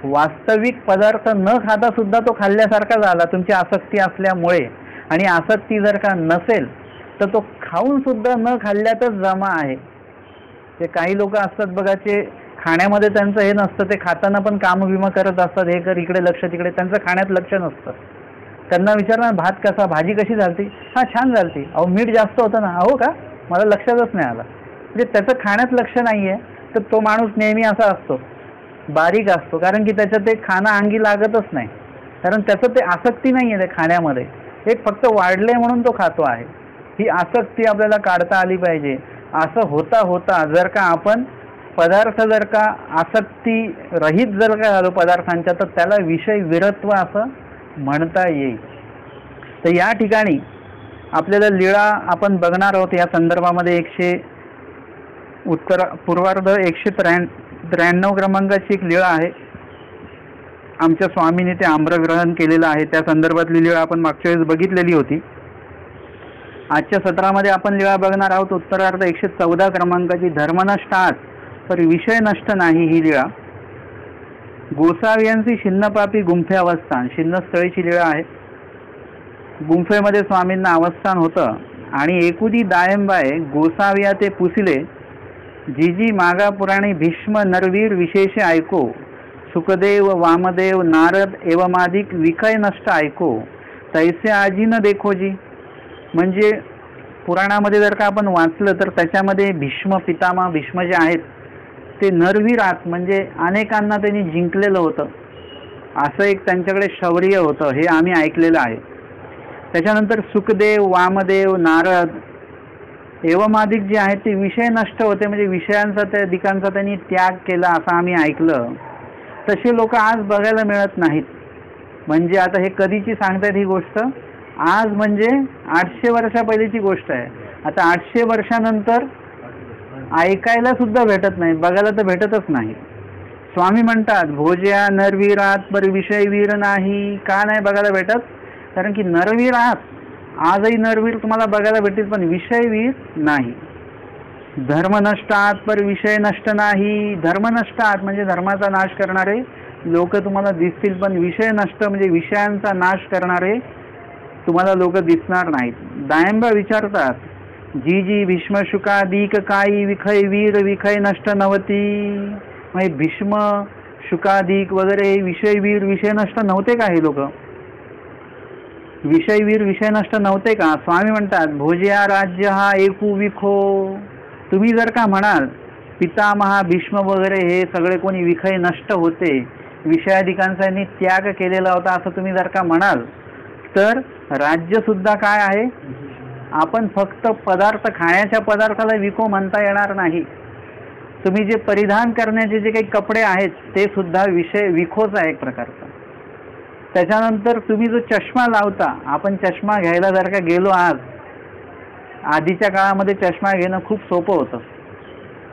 वास्तविक पदार्थ न खाता सुद्धा तो खाल्ल्यासारखा झाला तुमची आसक्ती असल्यामुळे. आणि आसक्ती जर का नसेल तर तो खाऊन सुद्धा न खाल्ल्यातच जमा आहे. ते काही लोक असतात बघा, ते खाण्यामध्ये त्यांचं हे नसतं, ते खाताना पण कामबिम करत असतात, हे कर इकडे लक्ष तिकडे, त्यांचं खाण्यात लक्ष नसतं. त्यांना विचारणार भात कसा, भाजी कशी झालती? हां छान झालती. अहो मीठ जास्त होतं ना. अहो का, मला लक्षातच नाही आलं. म्हणजे त्याचं खाण्यात लक्ष नाही आहे. तर तो माणूस नेहमी असा असतो, बारीक असतो, कारण की त्याचं ते खाणं अंगी लागतच नाही, कारण त्याचं ते आसक्ती नाही आहे ते खाण्यामध्ये. एक फक्त वाढलंय म्हणून तो खातो आहे. ही आसक्ती आपल्याला काढता आली पाहिजे. असं होता होता जर का आपण पदार्थ जर का आसक्ती रहित जर का झालो पदार्थांच्या, तर त्याला विषय विरत्व असं म्हणता येईल. तर या ठिकाणी आपल्याला लीळा आपण बघणार आहोत. या संदर्भामध्ये पूर्वार्ध 193 क्रमांकाची एक लीळा आहे. आमच्या स्वामीने ते आम्रग्रहण केलेलं आहे. त्या संदर्भातली लीळा आपण मागच्या वेळेस बघितलेली होती. आजच्या सत्रामध्ये आपण लीळा बघणार आहोत उत्तरार्ध 114 क्रमांकाची. धर्मनष्ट आस पर विषय नष्ट नाही ही लीळा. गोसाव्यांची शिन्नपापी गुंफे अवस्थान, शिन्नस्थळीची लीळा आहे. गुंफेमध्ये स्वामींना अवस्थान होतं आणि एकुदी दायंबाय गोसाव्या ते पुसिले जी जी मागा पुराणी भीष्म नरवीर विशेष ऐको, सुखदेव वामदेव नारद एवमादिक विकय नष्ट ऐको, तैसे आजी न देखोजी. म्हणजे पुराणामध्ये जर का आपण वाचलं तर त्याच्यामध्ये भीष्म पितामह भीष्म जे आहेत ते नरवीर आहात, म्हणजे अनेकांना त्यांनी जिंकलेलं होतं, असं एक त्यांच्याकडे शौर्य होतं, हे आम्ही ऐकलेलं आहे. त्याच्यानंतर सुखदेव वामदेव नारद एवमादिक जे आहेत ते विषय नष्ट होते, म्हणजे विषयांचा त्या दिकांचा त्यांनी त्याग केला असं आम्ही ऐकलं. तसे लोक आज बघायला मिळत नाहीत. म्हणजे आता हे कधीची सांगतात ही गोष्ट, आज म्हणजे 800 वर्षा पहिलीची गोष्ट आहे. आता 800 वर्षानंतर ऐकायला सुद्धा भेटत नाही, बघायला तर भेटतच नाही. स्वामी म्हणतात भोज्या नरवीरात पर विषय वीर नाही. का नाही बघायला भेटत? कारण की नरवीर आहात, आजही नरवीर तुम्हाला बघायला भेटतील, पण विषय वीर नाही. धर्म नष्ट आहात पर विषय नष्ट नाही. धर्म नष्ट आहात म्हणजे धर्माचा नाश करणारे लोक तुम्हाला दिसतील, पण विषय नष्ट म्हणजे विषयांचा नाश करणारे तुम्हाला लोक दिसणार नाहीत. दायंबा विचारतात जी जी भीष्म शुकादिक काही विखय वीर विखय नष्ट नव्हती. म्हणजे भीष्म शुकादिक वगैरे विषय वीर विषय नष्ट नव्हते का? हे लोक विषय वीर विषय नष्ट नव्हते का? स्वामी म्हणतात भोज्या राज्य हा एकू विखो. तुम्ही जर का म्हणाल पितामहा भीष्म वगैरे हे सगळे कोणी विखय नष्ट होते, विषयाधिकांचा यांनी त्याग केलेला होता असं तुम्ही जर का म्हणाल, तर राज्य सुद्धा काय आहे? आपण फक्त पदार्थ, खाण्याच्या पदार्थाला विको म्हणता येणार नाही. तुम्ही जे परिधान करण्याचे जे काही कपडे आहेत ते सुद्धा विषय विखोच आहे एक प्रकारचा. त्याच्यानंतर तुम्ही जो चष्मा लावता, आपण चष्मा घ्यायला जर का गेलो आज, आधीच्या काळामध्ये चष्मा घेणं खूप सोपं होतं.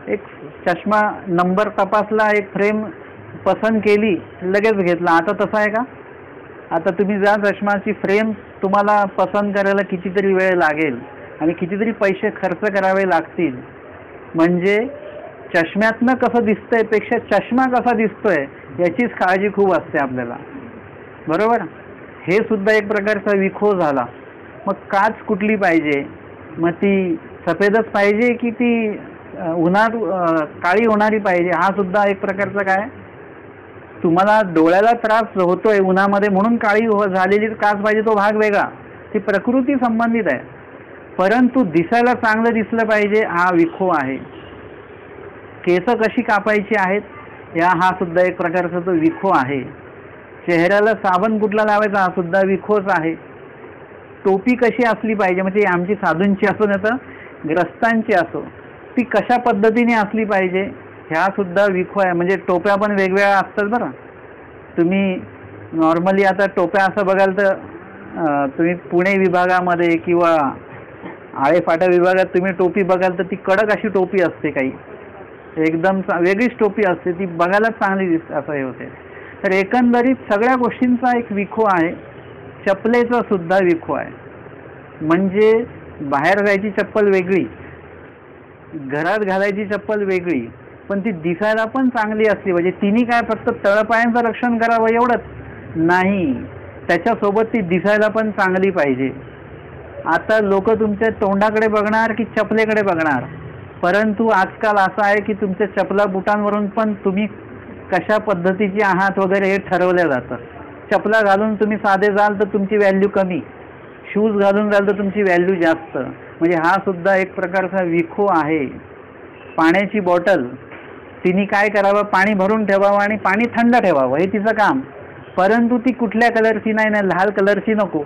एक चष्मा नंबर तपासला, एक फ्रेम पसंत केली, लगेच घेतला. आता तसं आहे का? आता तुम्ही ज्या चष्माची फ्रेम तुम्हाला पसंत करायला कितीतरी वेळ लागेल आणि कितीतरी पैसे खर्च करावे लागतील. म्हणजे चष्म्यातनं कसं दिसतंय पेक्षा चष्मा कसा दिसतोय याचीच काळजी खूप असते आपल्याला, बरोबर? हे सुद्धा एक प्रकारचा विखो झाला. मग काच कुठली पाहिजे? मग ती सफेदच पाहिजे की ती उन्हात काळी होणारी पाहिजे? हा सुद्धा एक प्रकारचा काय, तुम्हाला डोळ्याला त्रास होतोय उन्हामध्ये म्हणून काळी झालेली काच पाहिजे, तो भाग वेगळा, ती प्रकृती संबंधित आहे. परंतु दिसायला चांगलं दिसलं पाहिजे हा विखो आहे. केस कशी कापायची आहेत हा सुद्धा एक प्रकारचा तो विखो आहे. चेहऱ्याला साबण कुठला लावायचा हा सुद्धा विखोच आहे. टोपी कशी असली पाहिजे, म्हणजे आमची साधूंची असो नाही तर ग्रस्तांची असो, ती कशा पद्धतीने असली पाहिजे ह्या सुद्धा विखो आहे. म्हणजे टोप्या पण वेगवेगळ्या असतात बरं. तुम्ही नॉर्मली आता टोप्या असं बघाल तर तुम्ही पुणे विभागामध्ये किंवा आळेफाटा विभागात तुम्ही टोपी बघाल तर ती कडक अशी टोपी असते, काही एकदम वेगळीच टोपी असते, ती बघायला चांगली दिसते असं हे होते. तर एकंदरीत सगळ्या गोष्टींचा एक विखो आहे. चपलेचा सुद्धा विखो आहे. म्हणजे बाहेर जायची चप्पल वेगळी, घरात घालायची चप्पल वेगळी, पण ती दिसायला पण चांगली असली पाहिजे. तिने काय फक्त तळपायांचं रक्षण करावं एवढंच नाही, त्याच्यासोबत ती दिसायला पण चांगली पाहिजे. आता लोक तुमच्या तोंडाकडे बघणार की चपलेकडे बघणार? परंतु आजकाल असं आहे की तुमच्या चपला बुटांवरून पण तुम्ही कशा पद्धतीचे आहात वगैरे हे ठरवलं जातं. चपला घालून तुम्ही साधे जाल तर तुमची व्हॅल्यू कमी, शूज घालून जाल तर तुमची व्हॅल्यू जास्त. म्हणजे हा सुद्धा एक प्रकारचा विखो आहे. पाण्याची बॉटल तिने काय करावं, पाणी भरून ठेवावं आणि पाणी थंड ठेवावं, हे तिचं काम. परंतु ती कुठल्या कलरची नाही, लाल कलरची नको,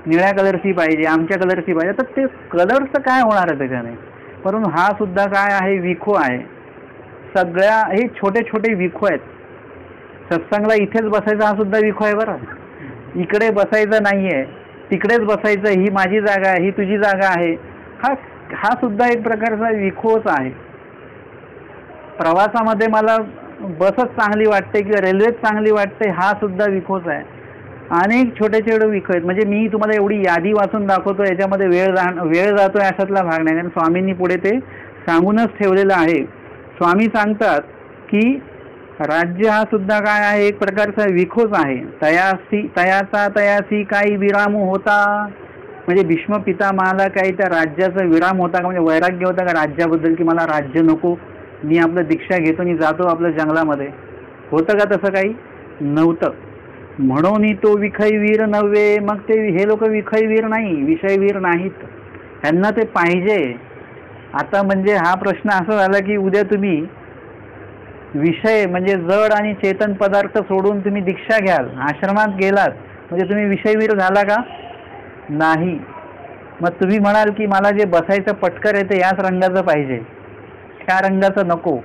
निळ्या कलरची पाहिजे, आमच्या कलरची पाहिजे. तर ते कलरचं काय होणार आहे त्याच्याने? परंतु हा सुद्धा काय आहे, विखो आहे. सगळ्या हे छोटे छोटे विखो आहेत. सत्संगला इथेच बसायचं हा सुद्धा विखो आहे बरं. इकडे बसायचं नाहीये, तिकडेच बसायचं, ही माझी जागा आहे, ही तुझी जागा आहे, हा सुद्धा एक प्रकारचा विखोच आहे. प्रवासामध्ये मला बसच चांगली वाटते किंवा रेल्वेच चांगली वाटते, हा सुद्धा विखोच आहे. अनेक छोटे छोटे विखो आहेत. म्हणजे मी तुम्हाला एवढी यादी वाचून दाखवतो, याच्यामध्ये वेळ जातोय अशातला भाग नाही, कारण स्वामींनी पुढे ते सांगूनच ठेवलेलं आहे. स्वामी सांगतात की राज्य हा सुद्धा काय आहे, एक प्रकारचा विखोच आहे. तयाचा तयासी काही विराम होता. म्हणजे भीष्म पितामहाला काही त्या राज्याचा विराम होता का, म्हणजे वैराग्य होता का राज्याबद्दल, की मला राज्य नको, मी आपलं दीक्षा घेतो आणि जातो आपल्या जंगलामध्ये, होतं का तसं काही नव्हतं. म्हणून तो विखयवीर नव्हे. मग ते हे लोक विखयवीर नाही, विषयवीर नाहीत, त्यांना ते पाहिजे. आता म्हणजे हा प्रश्न असा झाला की उद्या तुम्ही विषय म्हणजे जड आणि चेतन पदार्थ सोडून तुम्ही दीक्षा घ्याल, आश्रमात गेलात, म्हणजे तुम्ही विषयवीर झाला का नाही. मग तुम्ही म्हणाल की मला जे बसायचं पटकर आहे ते याच रंगाचं पाहिजे, त्या रंगाचं नको.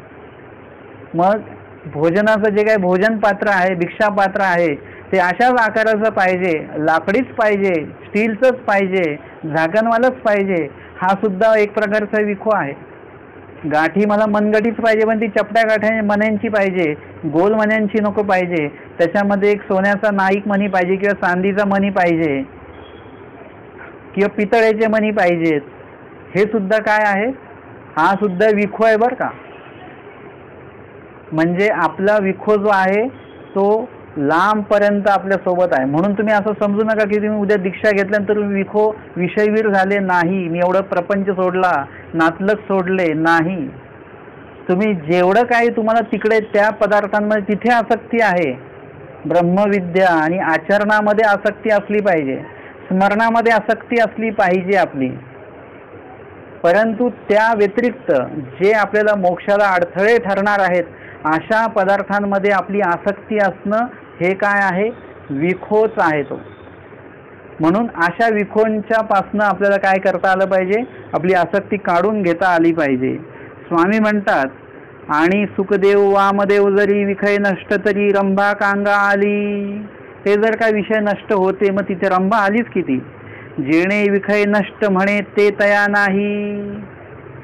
मग भोजनाचं जे काही भोजन पात्र आहे, भिक्षा पात्र आहे, ते अशाच आकाराचं पाहिजे, लाकडीच पाहिजे, स्टीलचंच पाहिजे, झाकणवालंच पाहिजे. हा सुद्धा एक प्रकारचा विखो आहे. गाठी मला मनगटीच पाहिजे, पण ती चपट्या गाठ्या मण्यांची पाहिजे, गोल मण्यांची नको पाहिजे. त्याच्यामध्ये एक सोन्याचा नाईक मणी पाहिजे, किंवा चांदीचा मणी पाहिजे, किंवा पितळेचे मणी पाहिजेत. हे सुद्धा काय आहे, हा सुद्धा विखो आहे बरं का. म्हणजे आपला विखो जो आहे तो लांबपर्यंत आपल्या सोबत आहे. म्हणून तुम्ही असं समजू नका की तुम्ही उद्या दीक्षा घेतल्यानंतर तुम्ही विखो विषयवीर झाले नाही, मी एवढं प्रपंच सोडला, नातलग सोडले नाही. तुम्ही जेवढं काही तुम्हाला तिकडे त्या पदार्थांमध्ये तिथे आसक्ती आहे, ब्रह्मविद्या आणि आचरणामध्ये आसक्ती असली पाहिजे, स्मरणामध्ये आसक्ती असली पाहिजे आपली. परंतु त्या व्यतिरिक्त जे आपल्याला मोक्षाला अडथळे ठरणार आहेत अशा पदार्थांमध्ये आपली आसक्ती असणं हे काय आहे, विखोच आहे तो. म्हणून अशा विखोंच्या पासनं आपल्याला काय करता आलं पाहिजे, आपली आसक्ती काढून घेता आली पाहिजे. स्वामी म्हणतात, आणि सुखदेव वामदेव जरी विखय नष्ट तरी रंभा कांगा आली. ते जर का विषय नष्ट होते मग तिथे रंभा आलीच किती. जेणे विखय नष्ट म्हणे ते तया नाही.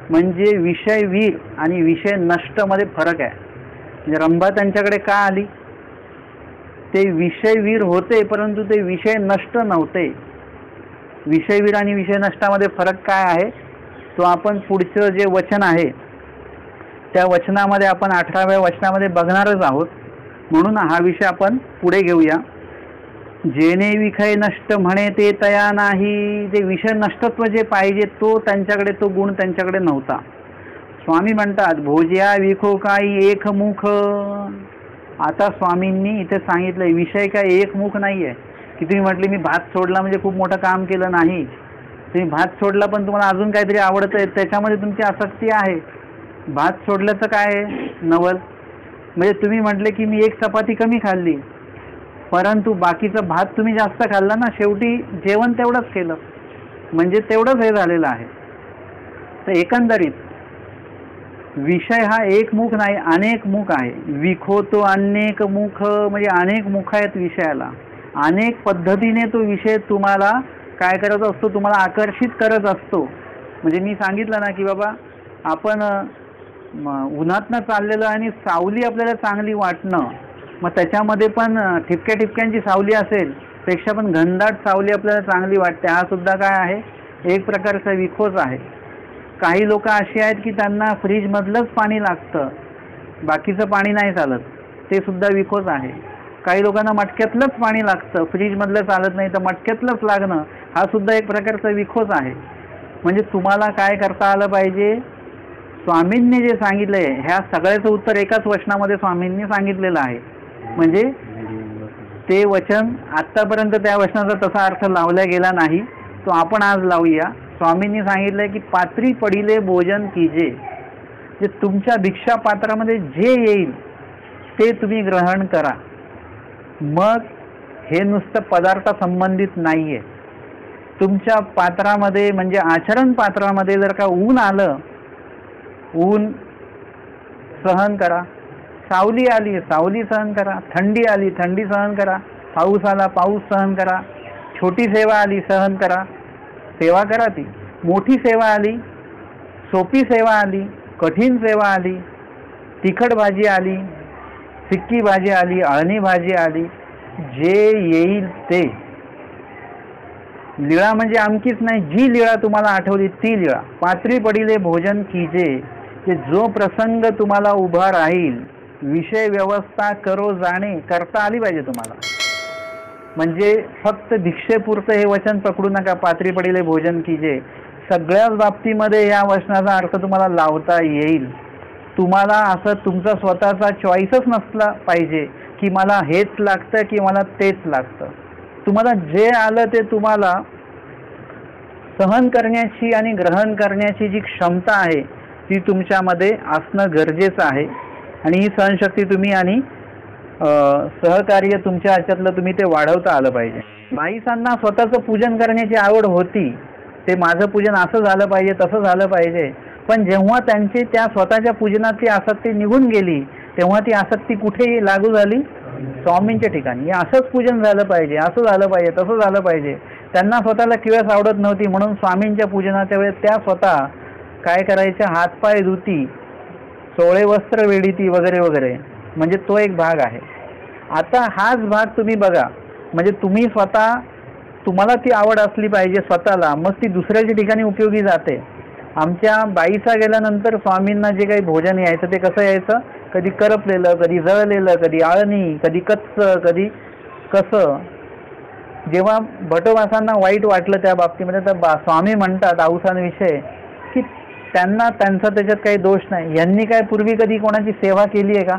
म्हणजे विषय वीर आणि विषय नष्ट मध्ये फरक आहे. म्हणजे रंभा त्यांच्याकडे का आली, ते विषयवीर होते परंतु ते विषय नष्ट नव्हते. विषयवीर आणि विषय नष्टामध्ये फरक काय आहे तो आपण पुढचं जे वचन आहे त्या वचनामध्ये आपण 18व्या वचनामध्ये बघणारच आहोत. म्हणून हा विषय आपण पुढे घेऊया. जेणे विषय नष्ट म्हणे ते तया नाही. जे विषय नष्टत्व जे पाहिजे तो त्यांच्याकडे, तो गुण त्यांच्याकडे नव्हता. स्वामी म्हणतात, भोज्या विखो काही एकमुख. आता स्वामींनी इथे सांगितलंय विषय काय एकमुख नाही आहे की तुम्ही म्हटले मी भात सोडला म्हणजे खूप मोठं काम केलं नाही. तुम्ही भात सोडला पण तुम्हाला अजून काहीतरी आवडतंय, त्याच्यामध्ये तुमची आसक्ती आहे. भात सोडल्याचं काय नवल, म्हणजे तुम्ही म्हटले की मी एक चपाती कमी खाल्ली परंतु बाकीचं भात तुम्ही जास्त खाल्ला ना, शेवटी जेवण तेवढंच केलं म्हणजे तेवढंच हे झालेलं आहे. तर एकंदरीत विषय हा एक मुख नाही, अनेक मुख आहे. विखो तो अनेक मुख, म्हणजे अनेक मुख आहेत विषयाला. अनेक पद्धतीने तो विषय तुम्हाला काय करत असतो, तुम्हाला आकर्षित करत असतो. म्हणजे मी सांगितलं ना की बाबा आपण उन्हातनं चाललेलं आणि सावली आपल्याला चांगली वाटणं, मग त्याच्यामध्ये पण ठिपक्या ठिपक्यांची सावली असेल पेक्षा पण घनदाट सावली आपल्याला चांगली वाटते. हा सुद्धा काय आहे, एक प्रकारचा विखोच आहे. काही लोक अशी आहेत की त्यांना फ्रीजमधलंच पाणी लागतं, बाकीचं पाणी नाही चालत, ते सुद्धा विखोच आहे. काही लोकांना मटक्यातलंच पाणी लागतं, फ्रीजमधलं चालत नाही तर मटक्यातलंच लागणं, हा सुद्धा एक प्रकारचा विखोच आहे. म्हणजे तुम्हाला काय करता आलं पाहिजे, स्वामींनी जे सांगितलंय ह्या सगळ्याचं उत्तर एकाच वचनामध्ये स्वामींनी सांगितलेलं आहे. म्हणजे ते वचन आत्तापर्यंत त्या वचनाचा तसा अर्थ लावला गेला नाही, तो आपण आज लावूया. स्वामींनी सांगितलंय की पात्री पडिले भोजन कीजे. जे तुमच्या भिक्षा पात्रामध्ये जे येईल ते तुम्ही ग्रहण करा. मग हे नुसतं पदार्थ संबंधित नाहीये. तुमच्या पात्रामध्ये म्हणजे आचरण पात्रामध्ये जर का ऊन आलं, ऊन सहन करा. सावली आली, सावली सहन करा. थंडी आली, थंडी सहन करा. पाऊस आला, पाऊस सहन करा. छोटी सेवा आली, सहन करा, सेवा करा. ती मोठी सेवा आली, सोपी सेवा आली, कठीण सेवा आली, तिखट भाजी आली, फिक्की भाजी आली, अळणी भाजी आली, जे येईल ते. लीळा म्हणजे आमकीच नाही, जी लीळा तुम्हाला आठवली ती लीळा. पात्री पडिले भोजन कीजे. जो प्रसंग तुम्हाला उभा राहील, विषय व्यवस्था करो जाणे, करता आली पाहिजे तुम्हाला. म्हणजे फक्त भिक्षेपुरतं हे वचन पकडू नका, पात्री पडिले भोजन कीजे. सगळ्याच बाबतीमध्ये या वचनाचा अर्थ तुम्हाला लावता येईल. तुम्हाला असं तुमचा स्वतःचा चॉईसच नसला पाहिजे की मला हेच लागतं की मला तेच लागतं. तुम्हाला जे आलं ते तुम्हाला सहन करण्याची आणि ग्रहण करण्याची जी क्षमता आहे ती तुमच्यामध्ये असणं गरजेचं आहे. आणि ही सहनशक्ती तुम्ही आणि सहकार्य तुमच्या ह्याच्यातलं तुम्ही ते वाढवता आलं पाहिजे. बाईसांना स्वतःचं पूजन करण्याची आवड होती. ते माझं पूजन असं झालं पाहिजे, तसं झालं पाहिजे. पण जेव्हा त्यांची त्या स्वतःच्या पूजनाची आसक्ती निघून गेली तेव्हा ती आसक्ती कुठे लागू झाली? स्वामींच्या ठिकाणी. असंच पूजन झालं पाहिजे, असं झालं पाहिजे, तसं झालं पाहिजे. त्यांना स्वतःला किळस आवडत नव्हती म्हणून स्वामींच्या पूजनाच्या वेळेस त्या स्वतः काय करायच्या? हातपाय धुती, सोळे वस्त्र वेडीती वगैरे वगैरे. म्हणजे तो एक भाग आहे. आता हाच भाग तुम्ही बघा. म्हणजे तुम्ही स्वतः तुम्हाला ती आवड असली पाहिजे स्वतःला, मग ती दुसऱ्याच्या ठिकाणी उपयोगी जाते. आमच्या बाईसा गेल्यानंतर स्वामींना जे काही भोजन यायचं ते कसं यायचं? कधी करपलेलं, कधी जळलेलं, कधी आळणी, कधी कच्चं, कधी कसं. जेव्हा भटोबासांना वाईट वाटलं त्या बाबतीमध्ये तर स्वामी म्हणतात आऊसांविषयी की त्यांना त्यांचा त्याच्यात काही दोष नाही. यांनी काय पूर्वी कधी कोणाची सेवा केली आहे का?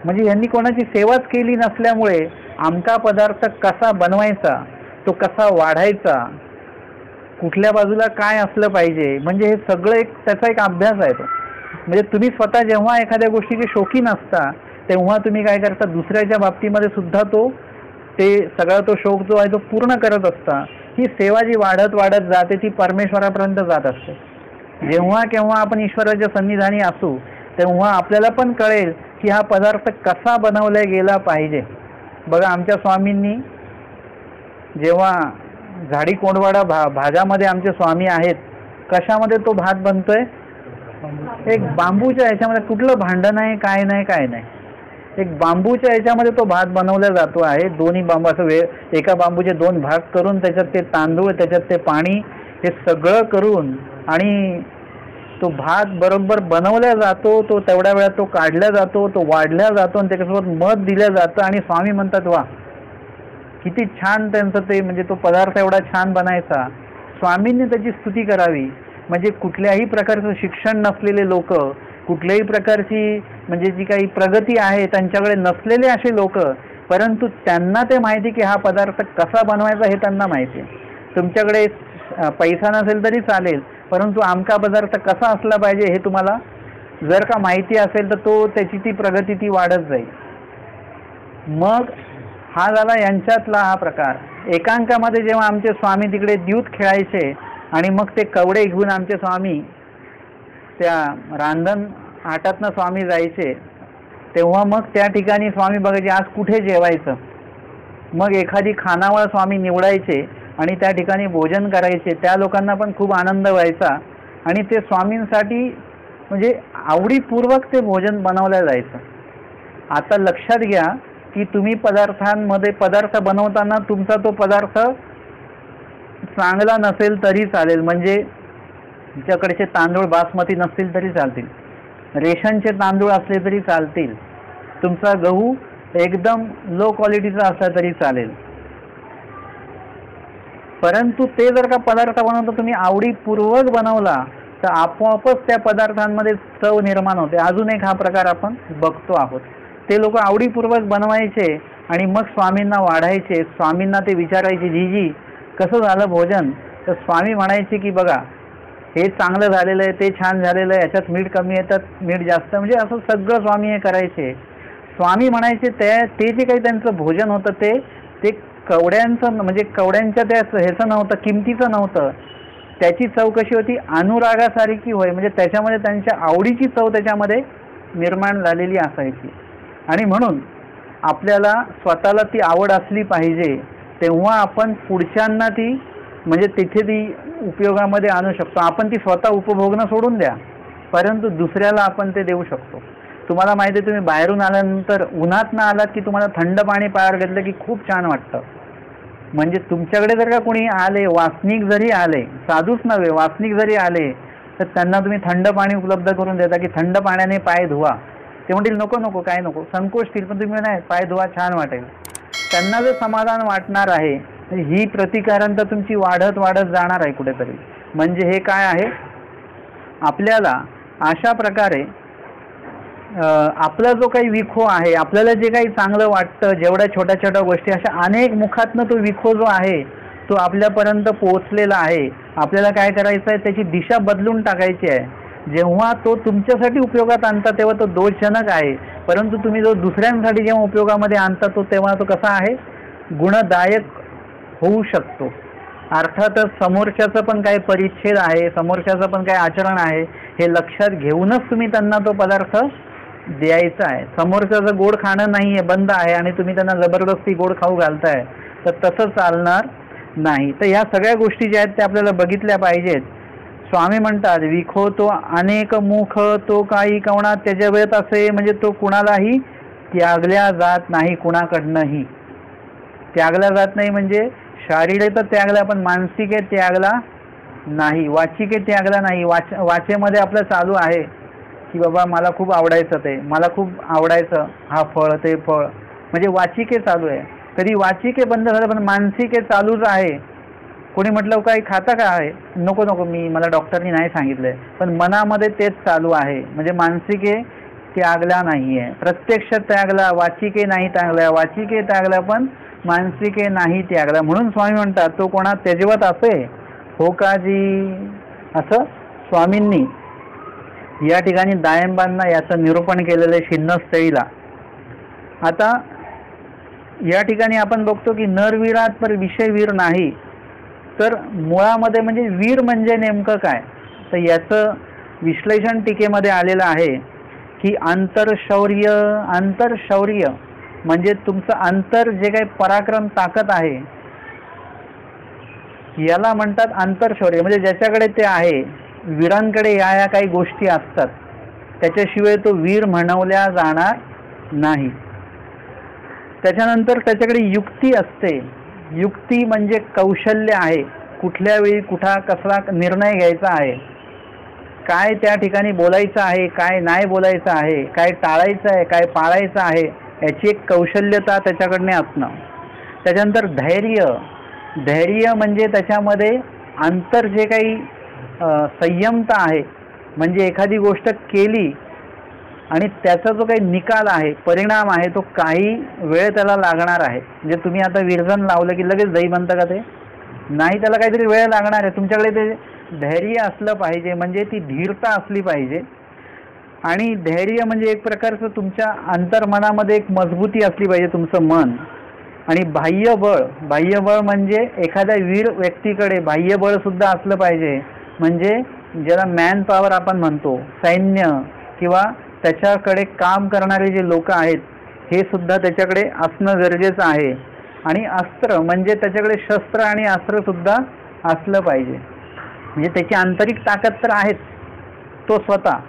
म्हणजे यांनी कोणाची सेवाच केली नसल्यामुळे आमका पदार्थ कसा बनवायचा, तो कसा वाढायचा, कुठल्या बाजूला काय असलं पाहिजे, म्हणजे हे सगळं एक त्याचा एक अभ्यास आहे तो. म्हणजे तुम्ही स्वतः जेव्हा एखाद्या गोष्टीचे शौकीन असता तेव्हा तुम्ही काय करता? दुसऱ्याच्या बाबतीमध्ये सुद्धा ते सगळा तो शौक जो आहे तो पूर्ण करत असता. ही सेवा जी वाढत वाढत जाते ती परमेश्वरापर्यंत जात असते. जेव्हा केव्हा आपण ईश्वराच्या सन्निधानी असू तेव्हा आपल्याला पण कळेल की हा पदार्थ कसा बनवला गेला पाहिजे. बघा आमच्या स्वामींनी जेव्हा झाडी कोंडवाडा भागामध्ये आमचे स्वामी आहेत, कशामध्ये तो भात बनतोय? एक बांबूच्या ह्याच्यामध्ये. कुठलं भांडं नाही, काय नाही, काय नाही. एक बांबूच्या ह्याच्यामध्ये तो भात बनवला जातो आहे. दोन्ही बांबू असं एका बांबूचे 2 भाग करून त्याच्यात ते तांदूळ, त्याच्यात ते पाणी, हे सगळं करून आणि तो भात बरोबर बनवला जातो. तो तेवढ्या वेळात तो काढला जातो, तो वाढला जातो आणि त्याच्यासोबत मध दिलं जातं. आणि स्वामी म्हणतात वा किती छान त्यांचं ते, म्हणजे तो पदार्थ एवढा छान बनायचा. स्वामींनी त्याची स्तुती करावी. म्हणजे कुठल्याही प्रकारचं शिक्षण नसलेले लोक, कुठल्याही प्रकारची म्हणजे जी काही प्रगती आहे त्यांच्याकडे नसलेले असे लोक, परंतु त्यांना ते माहिती की हा पदार्थ कसा बनवायचा हे त्यांना माहिती आहे. तुमच्याकडे पैसा नसेल तरी चालेल, परंतु आमका पदार्थ कसा असला पाहिजे हे तुम्हाला जर का माहिती असेल तर त्याची ती प्रगती ती वाढत जाईल. मग हा झाला यांच्यातला हा प्रकार. एकांकामध्ये जेव्हा आमचे स्वामी तिकडे द्यूत खेळायचे आणि मग ते कवडे घेऊन आमचे स्वामी त्या रांधण हाटातनं स्वामी जायचे, तेव्हा मग त्या ठिकाणी स्वामी बघायचे आज कुठे जेवायचं. मग एखादी खानावळ स्वामी निवडायचे आणि त्या ठिकाणी भोजन करायचे. त्या लोकांना पण खूप आनंद व्हायचा आणि ते स्वामींसाठी म्हणजे आवडीपूर्वक ते भोजन बनवलं जायचं. आता लक्षात घ्या की तुम्ही पदार्थांमध्ये पदार्थ बनवताना तुमचा तो पदार्थ चांगला नसेल तरी चालेल. म्हणजे तुमच्याकडचे तांदूळ बासमती नसतील तरी चालतील, रेशनचे तांदूळ असले तरी चालतील, तुमचा गहू एकदम लो क्वालिटीचा असला तरी चालेल. परंतु ते जर का पदार्थ बनवता तुम्ही आवडीपूर्वक बनवला तर आपोआपच त्या पदार्थांमध्ये चव निर्माण होते. अजून एक हा प्रकार आपण बघतो आहोत. ते लोक आवडीपूर्वक बनवायचे आणि मग स्वामींना वाढायचे. स्वामींना ते विचारायचे जीजी कसं झालं भोजन, तर स्वामी म्हणायचे की बघा हे चांगलं झालेलं आहे, ते छान झालेलं आहे, याच्यात मीठ कमी येतात, मीठ जास्त, म्हणजे असं सगळं स्वामी हे करायचे. स्वामी म्हणायचे ते जे काही त्यांचं भोजन होतं ते कवड्यांचं म्हणजे कवड्यांच्या त्या ह्याचं नव्हतं, किमतीचं नव्हतं. त्याची चव कशी होती? अनुरागासारखी होय. म्हणजे त्याच्यामध्ये त्यांच्या आवडीची चव त्याच्यामध्ये निर्माण झालेली असायची. आणि म्हणून आपल्याला स्वतःला ती आवड असली पाहिजे, तेव्हा आपण पुढच्यांना ती म्हणजे तिथे ती उपयोगामध्ये आणू शकतो. आपण ती स्वतः उपभोगणं सोडून द्या, परंतु दुसऱ्याला आपण ते देऊ शकतो. तुम्हाला माहिती आहे, तुम्ही बाहेरून आल्यानंतर उन्हात ना आलात की तुम्हाला थंड पाणी पायावर घेतलं की खूप छान वाटतं. म्हणजे तुमच्याकडे जर का कोणी आले, वासनिक जरी आले, साधूच नव्हे वासनिक जरी आले, तर त्यांना तुम्ही थंड पाणी उपलब्ध करून देता की थंड पाण्याने पाय धुवा. ते म्हणतील नको नको काय नको, संकोचतील, पण तुम्ही नाही पाय धुवा छान वाटेल. त्यांना जे समाधान वाटणार आहे, ही प्रतिकारंता तुमची वाढत वाढत जाणार आहे कुठेतरी. म्हणजे हे काय आहे, आपल्याला अशा प्रकारे आपला जो काही विखो आहे, आपल्याला जे काही चांगलं वाटतं, जेवढ्या छोट्या छोट्या गोष्टी, अशा अनेक मुखातनं तो विखो जो आहे तो आपल्यापर्यंत पोहोचलेला आहे. आपल्याला काय करायचं आहे, त्याची दिशा बदलून टाकायची आहे. जेव्हा तो तुमच्यासाठी उपयोगात आणता तेव्हा तो दोषजनक आहे, परंतु तुम्ही जो दुसऱ्यांसाठी जेव्हा उपयोगामध्ये आणता तो तेव्हा तो कसा आहे, गुणदायक होऊ शकतो. अर्थातच समोरच्याचं पण काही परिच्छेद आहे, समोरच्याचं पण काही आचरण आहे, हे लक्षात घेऊनच तुम्ही त्यांना तो पदार्थ द्यायचा आहे. समोरच्याचं गोड खाणं नाही आहे, बंद आहे, आणि तुम्ही त्यांना जबरदस्ती गोड खाऊ घालताय, तर तसं चालणार नाही. तर ह्या सगळ्या गोष्टी ज्या आहेत त्या आपल्याला बघितल्या पाहिजेत. स्वामी म्हणतात, विखो तो अनेक मुख तो काही कवणा त्यजवेत असे, म्हणजे तो कुणालाही त्यागल्या जात नाही, कुणाकडनंही त्यागला जात नाही. म्हणजे शारीरिक तर त्यागला, पण मानसिक त्यागला नाही, वाचिके त्यागला नाही. वाचेमध्ये आपलं चालू आहे की बाबा मला खूप आवडायचं, ते मला खूप आवडायचं, हा फळ ते फळ, म्हणजे वाचिके चालू आहे. कधी वाचिके बंद झालं, पण मानसिके चालूच आहे. कोणी म्हटलं काही खाता का आहे, नको नको, मला डॉक्टरनी नाही सांगितलंय, पण मनामध्ये तेच चालू आहे. म्हणजे मानसिके त्यागला नाही आहे, प्रत्यक्ष त्यागला. वाचिके नाही त्यागला, वाचिके त्यागला, पण मानसिके नाही त्यागला. म्हणून स्वामी म्हणतात, तो कोणा त्यजवत असे हो का जी, असं स्वामींनी या ठिकाणी दायंबांना याचं निरूपण केलेलं आहे छिन्नस्थळीला. आता या ठिकाणी आपण बघतो की नरवीरात पर विषय वीर नाही. तर मुळामध्ये म्हणजे वीर म्हणजे नेमकं काय, तर याचं विश्लेषण टीकेमध्ये आलेलं आहे की अंतरशौर्य म्हणजे तुमचं अंतर जे काही पराक्रम ताकद आहे, याला म्हणतात अंतरशौर्य. म्हणजे ज्याच्याकडे ते आहे, वीरांकडे या काही गोष्टी असतात, त्याच्याशिवाय तो वीर म्हणवल्या जाणार नाही. त्याच्यानंतर त्याच्याकडे युक्ती असते. युक्ती म्हणजे कौशल्य आहे, कुठल्या वेळी कसला निर्णय घ्यायचा आहे, काय त्या ठिकाणी बोलायचं आहे, काय नाही बोलायचं आहे, काय टाळायचं आहे, काय पाळायचं आहे, याची एक कौशल्यता त्याच्याकडनं असणं. त्याच्यानंतर धैर्य म्हणजे त्याच्यामध्ये अंतर जे काही संयमता आहे, म्हणजे एखादी गोष्ट केली आणि त्याचा जो काही निकाल आहे, परिणाम आहे, तो काही वेळ त्याला लागणार आहे. म्हणजे तुम्ही आता विरजन लावलं की लगेच दही बनतं का, ते नाही, त्याला काहीतरी वेळ लागणार आहे. तुमच्याकडे ते धैर्य असलं पाहिजे, म्हणजे ती धीरता असली पाहिजे. आणि धैर्य म्हणजे एक प्रकारचं तुमच्या अंतर्मनामध्ये एक मजबूती असली पाहिजे, तुमचं मन. आणि बाह्यबळ म्हणजे एखाद्या वीर व्यक्तीकडे बाह्यबळ सुद्धा असलं पाहिजे. म्हणजे ज्याला मॅन पॉवर आपण म्हणतो, सैन्य किंवा त्याच्याकडे काम करणारे जे लोक आहेत, हे सुद्धा त्याच्याकडे असणं गरजेचं आहे. आणि अस्त्र म्हणजे त्याच्याकडे शस्त्र आणि अस्त्र सुद्धा असलं पाहिजे. म्हणजे त्याची आंतरिक ताकद तर आहेच, तो स्वतः,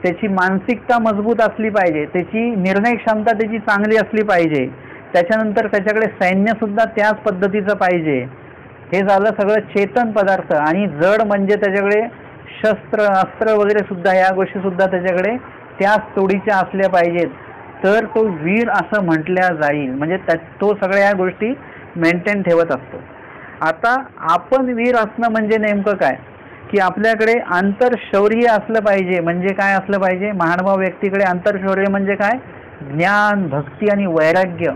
त्याची मानसिकता मजबूत असली पाहिजे, त्याची निर्णय क्षमता त्याची चांगली असली पाहिजे. त्याच्यानंतर त्याच्याकडे सैन्य सुद्धा त्याच पद्धतीचं पाहिजे. हे झालं सगळं चेतन पदार्थ. आणि जड म्हणजे त्याच्याकडे शस्त्र अस्त्र वगैरे सुद्धा, या गोष्टी सुद्धा त्याच्याकडे त्याच तोडीच्या असल्या पाहिजेत, तर तो वीर असं म्हटल्या जाईल. म्हणजे तो सगळ्या या गोष्टी मेंटेन ठेवत असतो. आता आपण वीर असणं म्हणजे नेमकं काय, की आपल्याकडे अंतरशौर्य असलं पाहिजे. म्हणजे काय असलं पाहिजे, महानुभाव व्यक्तीकडे अंतरशौर्य म्हणजे काय, ज्ञान, भक्ती आणि वैराग्य,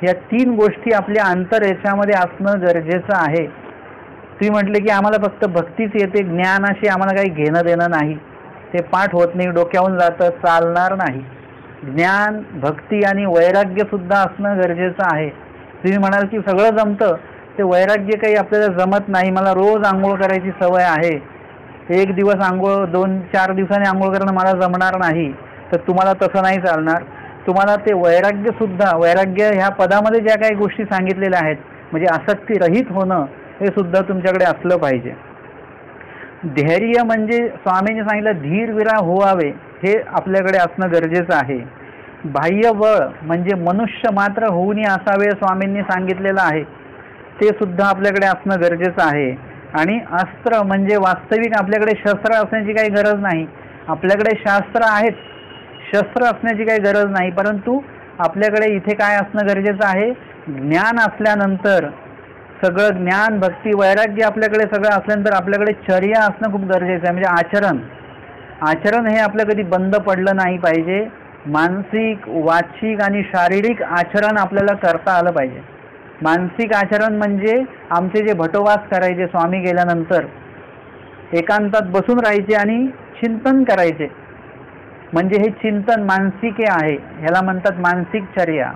या 3 गोष्टी आपल्या अंतर याच्यामध्ये असणं गरजेचं आहे. तुम्ही म्हटले की आम्हाला फक्त भक्तीच येते, ज्ञानाशी आम्हाला काही घेणं देणं नाही, ते पाठ होत नाही, डोक्यावरून जातं, चालणार नाही. ज्ञान, भक्ती आणि वैराग्य सुद्धा असणं गरजेचं आहे. तुम्ही म्हणाल की सगळं जमतं, ते वैराग्य काही आपल्याला जमत नाही. मला रोज आंघोळ करायची सवय आहे, एक दिवस आंघोळ, 2-4 दिवसांनी आंघोळ करणं मला जमणार नाही, तर तुम्हाला तसं नाही चालणार. तुम्हाला ते वैराग्य सुद्धा, वैराग्य ह्या पदामध्ये ज्या काही गोष्टी सांगितलेल्या आहेत, म्हणजे आसक्ती रहित होणं, हे सुद्धा तुमच्याकडे असलं पाहिजे. धैर्य म्हणजे स्वामींनी सांगितलं धीर विरा होवावे, हे आपल्याकडे असणं गरजेचं आहे. बाह्यबळ म्हणजे मनुष्य मात्र होऊन असावे, स्वामींनी सांगितलेलं आहे, ते सुद्धा आपल्याकडे असणं गरजेचं आहे. आणि अस्त्र म्हणजे वास्तविक आपल्याकडे शस्त्र असण्याची काही गरज नाही, आपल्याकडे शास्त्र आहेत, शस्त्र असण्याची काही गरज नाही, परंतु आपल्याकडे इथे काय असणं गरजेचं आहे, ज्ञान असल्यानंतर, सगळं ज्ञान भक्ती वैराग्य आपल्याकडे सगळं असल्यानंतर आपल्याकडे चर्या असणं खूप गरजेचं आहे. म्हणजे आचरण हे आपलं कधी बंद पडलं नाही पाहिजे. मानसिक, वाचिक आणि शारीरिक आचरण आपल्याला करता आलं पाहिजे. मानसिक आचरण म्हणजे आमचे जे भटोवास करायचे स्वामी गेल्यानंतर, एकांतात बसून राहायचे आणि चिंतन करायचे. म्हणजे हे चिंतन मानसिके आहे, ह्याला म्हणतात मानसिक चर्या.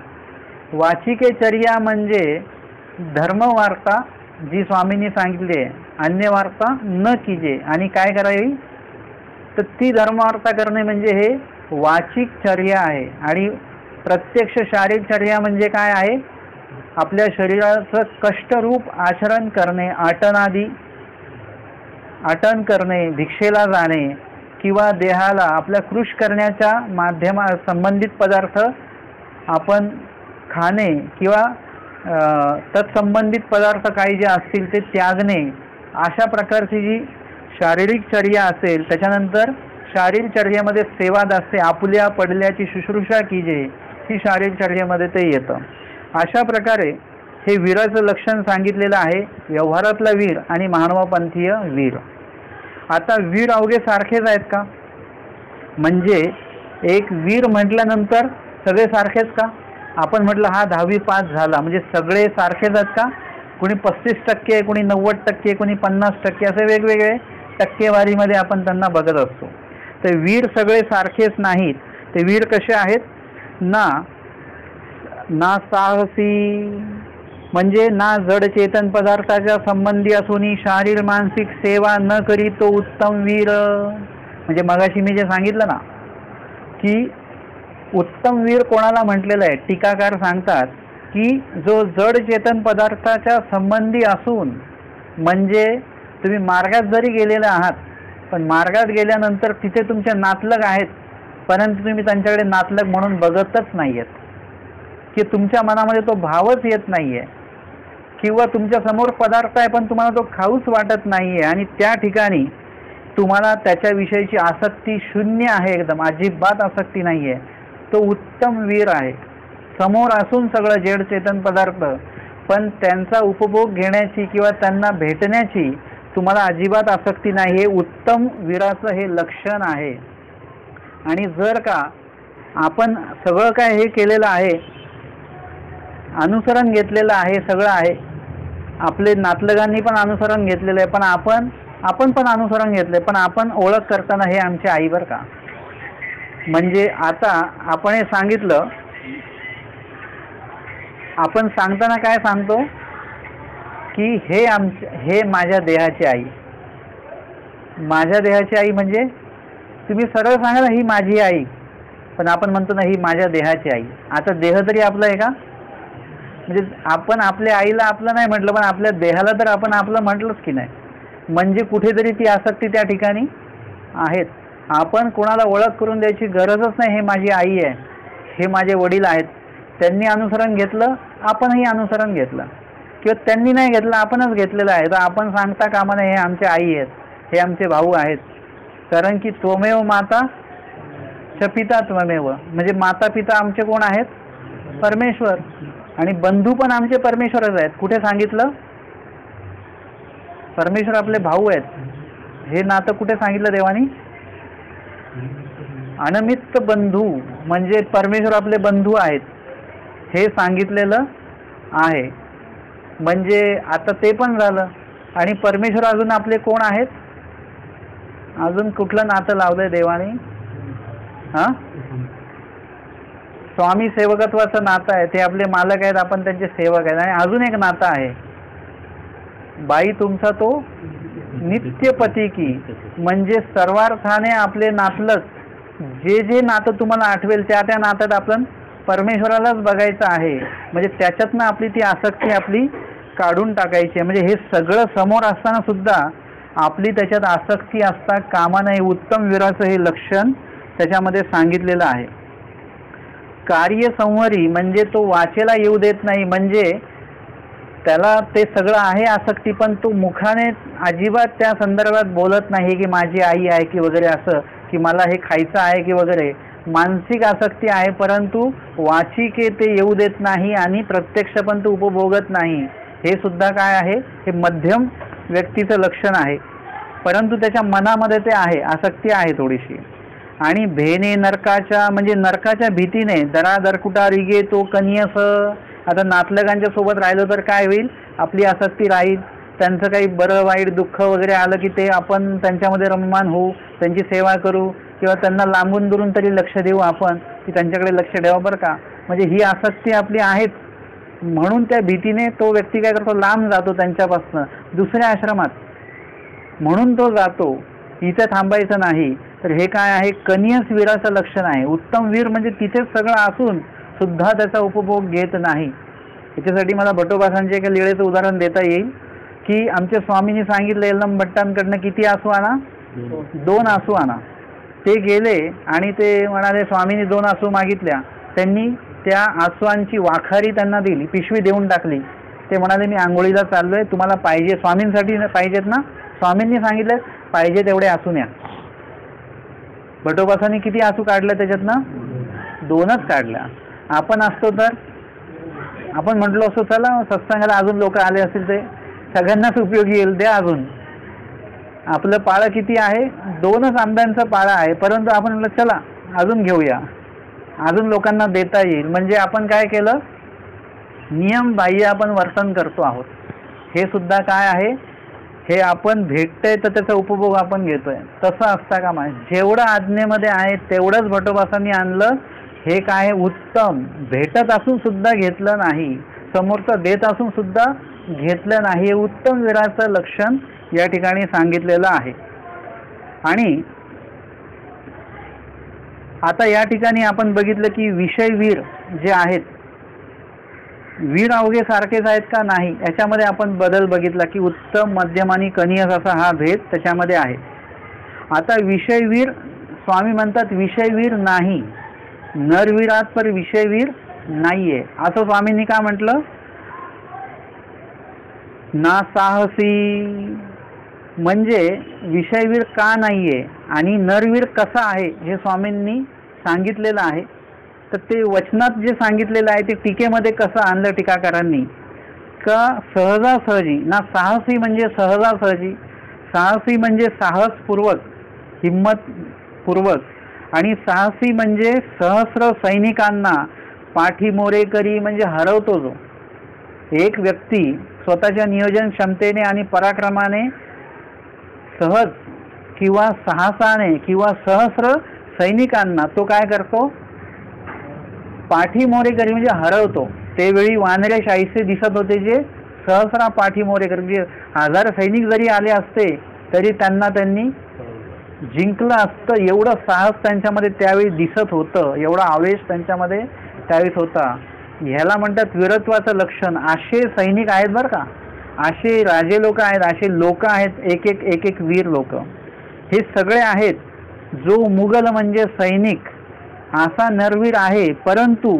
वाचिके चर्या म्हणजे धर्मवार्ता जी स्वामींनी सांगितली आहे, अन्य वार्ता न कीजे. आणि काय करावी तर ती धर्मवार्ता करणे म्हणजे हे वाचिक चर्या आहे. आणि प्रत्यक्ष शारीरिक चर्या म्हणजे काय आहे, आपल्या शरीराचं कष्टरूप आचरण करणे, आटन करणे, भिक्षेला जाणे किंवा देहाला आपल्या कृश करण्याच्या माध्यमा संबंधित पदार्थ आपण खाणे किंवा तत्संबंधित पदार्थ काही जे असतील ते त्यागणे, अशा प्रकारची जी शारीरिक चर्या असेल. त्याच्यानंतर शारीरिक चर्येमध्ये सेवाद असते, आपुल्या पडल्याची शुश्रूषा कीजे, ही शारीरिक चर्येमध्ये ते येतं. अशा प्रकारे हे वीराचं लक्षण सांगितलेलं आहे, व्यवहारातला वीर आणि मानवपंथीय वीर. आता वीर अवघे सारखेच आहेत का? म्हणजे एक वीर म्हटल्यानंतर सगळे सारखेच का? आपण म्हटलं हा 10वी पास झाला म्हणजे सगळे सारखेच आहेत का? कोणी 35% आहे, कोणी 90%, कोणी 50%, असे वेगवेगळे टक्केवारीमध्ये आपण त्यांना बघत असतो. तर वीर सगळे सारखेच नाहीत. ते वीर कसे आहेत ना साहसी, म्हणजे ना जड चेतन पदार्थाच्या संबंधी असूनही शारीर मानसिक सेवा न करी तो उत्तम वीर. म्हणजे मगाशी मी जे सांगितलं ना की उत्तम वीर कोणाला म्हटलेलं आहे, टीकाकार सांगतात की जो जड चेतन पदार्थाच्या संबंधी असून, म्हणजे तुम्ही मार्गात जरी गेलेले आहात पण मार्गात गेल्यानंतर तिथे तुमचे नातलग आहेत, परंतु तुम्ही त्यांच्याकडे नातलग म्हणून बघतच नाही आहेत, की तुमच्या मनामध्ये तो भावच येत नाही आहे, किंवा तुमच्या समोर पदार्थ आहे पण तुम्हाला तो खाऊच वाटत नाही आहे आणि त्या ठिकाणी तुम्हाला त्याच्याविषयीची आसक्ती शून्य आहे, एकदम अजिबात आसक्ती नाही आहे, तो उत्तम वीर आहे. समोर असून सगळं जड चेतन पदार्थ, पण त्यांचा उपभोग घेण्याची किंवा त्यांना भेटण्याची तुम्हाला अजिबात आसक्ती नाही, हे उत्तम वीराचं हे लक्षण आहे. आणि जर का आपण सगळं काय हे केलेलं आहे, अनुसरण घेतलेलं आहे, सगळं आहे, आपले नातलगांनी पण अनुसरण घेतलेलं आहे, पण आपण पण अनुसरण घेतले, पण आपण ओळख करताना हे आमचे आई बरं का. म्हणजे आता आपण हे सांगितलं, आपण सांगताना काय सांगतो की हे माझ्या देहाची आई. माझ्या देहाची आई म्हणजे तुम्ही सरळ सांगा ना ही माझी आई, पण आपण म्हणतो ना ही माझ्या देहाची आई. आता देह तरी आपला आहे का? म्हणजे आपण आपल्या आईला आपलं नाही म्हटलं, पण आपल्या देहाला तर आपण आपलं म्हटलंच की नाही. म्हणजे कुठेतरी ती आसक्ती त्या ठिकाणी आहेत. आपण कोणाला ओळख करून द्यायची गरजच नाही, हे माझी आई आहे, हे माझे वडील आहेत, त्यांनी अनुसरण घेतलं, आपणही अनुसरण घेतलं, किंवा त्यांनी नाही घेतलं आपणच घेतलेलं आहे. तर आपण सांगता कामा नये हे आमचे आई आहेत, हे आमचे भाऊ आहेत. कारण की त्वमेव माता च पिता त्वमेव, म्हणजे माता पिता आमचे कोण आहेत? परमेश्वर. आणि बंधू पण आमचे परमेश्वरच आहेत. कुठे सांगितलं? परमेश्वर आपले भाऊ आहेत, हे नातं कुठे सांगितलं देवानी? अनमित्त बंधू, म्हणजे परमेश्वर आपले बंधू आहेत हे सांगितलेलं आहे. म्हणजे आता ते पण झालं. आणि परमेश्वर अजून आपले कोण आहेत? अजून कुठलं नातं लावलंय देवाने? स्वामी सेवकत्वाचं नातं आहे, ते आपले मालक आहेत, आपण त्यांचे सेवक आहेत. आणि अजून एक नातं आहे, बाई तुमचा तो नित्यपती की, म्हणजे सर्वार्थाने आपले नातलग, जे नातं तुम्हाला आठवेल त्या नात्यात आपण परमेश्वरालाच बघायचं आहे. म्हणजे त्याच्यातनं आपली ती आसक्ती आपली काढून टाकायची आहे. म्हणजे हे सगळं समोर असताना सुद्धा आपली त्याच्यात आसक्ती असता कामा नये. उत्तम वीराचं हे लक्षण त्याच्यामध्ये सांगितलेलं आहे. कार्यसंवरी, म्हणजे तो वाचेला येऊ देत नाही, म्हणजे त्याला ते सगळं आहे आसक्ती, पण तो मुखाने अजिबात त्या संदर्भात बोलत नाही की माझी आई आहे की वगैरे, असं की मला हे खायचं आहे की वगैरे, मानसिक आसक्ती आहे, परंतु वाचिके ते येऊ देत नाही आणि प्रत्यक्ष पण तो उपभोगत नाही. हे सुद्धा काय आहे, हे मध्यम व्यक्तीचं लक्षण आहे. परंतु त्याच्या मनामध्ये ते आहे, आसक्ती आहे थोडीशी. आणि भेने नरकाच्या म्हणजे नरकाच्या भीतीने दरादरकुटा रिगे तो कनियस. आता नातलगांच्या सोबत राहिलो तर काय होईल, आपली आसक्ती राहील. त्यांचं काही बरं वाईट दुःख वगैरे आलं की ते आपण त्यांच्यामध्ये रममान होऊ, त्यांची सेवा करू, किंवा त्यांना लांबून दुरून तरी लक्ष देऊ आपण की त्यांच्याकडे लक्ष ठेवा बरं का. म्हणजे ही आसक्ती आपली आहेच. म्हणून त्या भीतीने तो व्यक्ती काय करतो, लांब जातो त्यांच्यापासनं दुसऱ्या आश्रमात. म्हणून तो जातो, इथे थांबायचं नाही. तर हे काय आहे, कनियस वीराचं लक्षण आहे. उत्तम वीर म्हणजे तिथेच सगळं असून सुद्धा त्याचा उपभोग घेत नाही. याच्यासाठी मला भट्टोबासांचे एका लीळेचं उदाहरण देता येईल की आमच्या स्वामींनी सांगितलं यल्लम भट्टांकडनं किती आसू आणा, 2 आसू आणा. ते गेले आणि ते म्हणाले स्वामींनी 2 आसू मागितल्या. त्यांनी त्या आसवांची वाखारी त्यांना दिली, पिशवी देऊन टाकली. ते म्हणाले मी आंघोळीला चाललोय, तुम्हाला पाहिजे, स्वामींसाठी पाहिजेत ना. स्वामींनी सांगितलं पाहिजे तेवढे आसू न्या. भट्टोबासांनी किती आसू काढले त्याच्यातनं, 2च काढल्या. आपण असतो तर आपण म्हटलो असतो चला सत्संगाला अजून लोक आले असतील ते सगळ्यांनाच उपयोगी येईल, द्या अजून. आपलं पाळं किती आहे, 2च आंब्यांचं पाळं आहे, परंतु आपण म्हटलं चला अजून घेऊया, अजून लोकांना देता येईल. म्हणजे आपण काय केलं, नियम बाह्य आपण वर्तन करतो आहोत. हे सुद्धा काय आहे, हे आपण भेटतंय तर त्याचा उपभोग आपण घेतोय. तसं असता कामा जेवढं आज्ञेमध्ये आहे तेवढंच भट्टोबासांनी आणलं. हे काय उत्तम, भेटत असून सुद्धा घेतलं नाही, समोरचा देत असून सुद्धा घेतलं नाही, हे उत्तम वीराचं लक्षण या ठिकाणी सांगितलेलं आहे. आणि आता या ठिकाणी आपण बघितलं की विषय वीर जे आहेत, वीर अवघे सारखेच आहेत का, नाही. याच्यामध्ये आपण बदल बघितला की उत्तम, मध्यम आणि कनियस असा हा भेद त्याच्यामध्ये आहे. आता विषयवीर स्वामी म्हणतात विषयवीर नाही, नरवीरात पर विषयवीर नाहीये असं स्वामींनी का म्हटलं. ना साहसी म्हणजे विषयवीर का नाहीये आणि नरवीर कसा आहे हे स्वामींनी सांगितलेलं आहे. तर ते वचनात जे सांगितलेलं आहे ते टीकेमध्ये कसं आणलं टीकाकारांनी, का सहजासहजी. ना साहसी म्हणजे सहजासहजी, साहसी म्हणजे साहसपूर्वक, हिम्मतपूर्वक, आणि साहसी म्हणजे सहस्र सैनिकांना पाठीमोरे करी म्हणजे हरवतो जो. एक व्यक्ती स्वतःच्या नियोजन क्षमतेने आणि पराक्रमाने सहज किंवा साहसाने किंवा सहस्र सैनिकांना तो काय करतो, पाठीमोरे करी म्हणजे हरवतो. त्यावेळी वानरे शाहीसे दिसत होते जे सहस्रा पाठीमोरे करी, म्हणजे 1000 सैनिक जरी आले असते तरी त्यांना त्यांनी जिंकलं असतं. एवढं साहस त्यांच्यामध्ये त्यावेळी दिसत होतं, एवढा आवेश त्यांच्यामध्ये त्यावेळेस होता. ह्याला म्हणतात वीरत्वाचं लक्षण. असे सैनिक आहेत बरं का, असे राजे लोक आहेत, असे लोक आहेत, एक एक वीर लोक हे सगळे आहेत. जो मुघल म्हणजे सैनिक असा नरवीर आहे, परंतु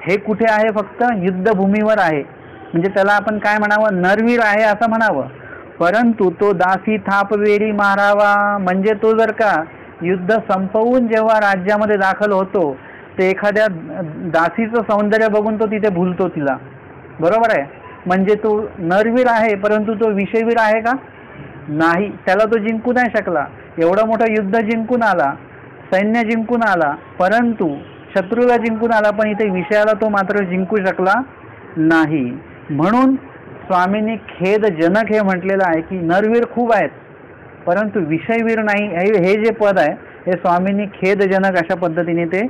हे कुठे आहे, फक्त युद्धभूमीवर आहे. म्हणजे त्याला आपण काय म्हणावं, नरवीर आहे असं म्हणावं. परंतु तो दासी थापवेरी मारावा म्हणजे तो जर का युद्ध संपवून जेव्हा राज्यामध्ये दाखल होतो ते एखाद्या दासीचं सौंदर्य बघून तो तिथे भुलतो तिला, बरोबर आहे. म्हणजे तो नरवीर आहे परंतु तो विषयवीर आहे का, नाही. त्याला तो जिंकू नाही शकला. एवढं मोठं युद्ध जिंकून आला, सैन्य जिंकून आला, परंतु शत्रूला जिंकून आला, पण इथे विषयाला तो मात्र जिंकू शकला नाही. म्हणून स्वामींनी खेदजनक हे म्हटलेलं आहे की नरवीर खूप आहेत परंतु विषयवीर नाही. हे जे पद आहे हे स्वामींनी खेदजनक अशा पद्धतीने ते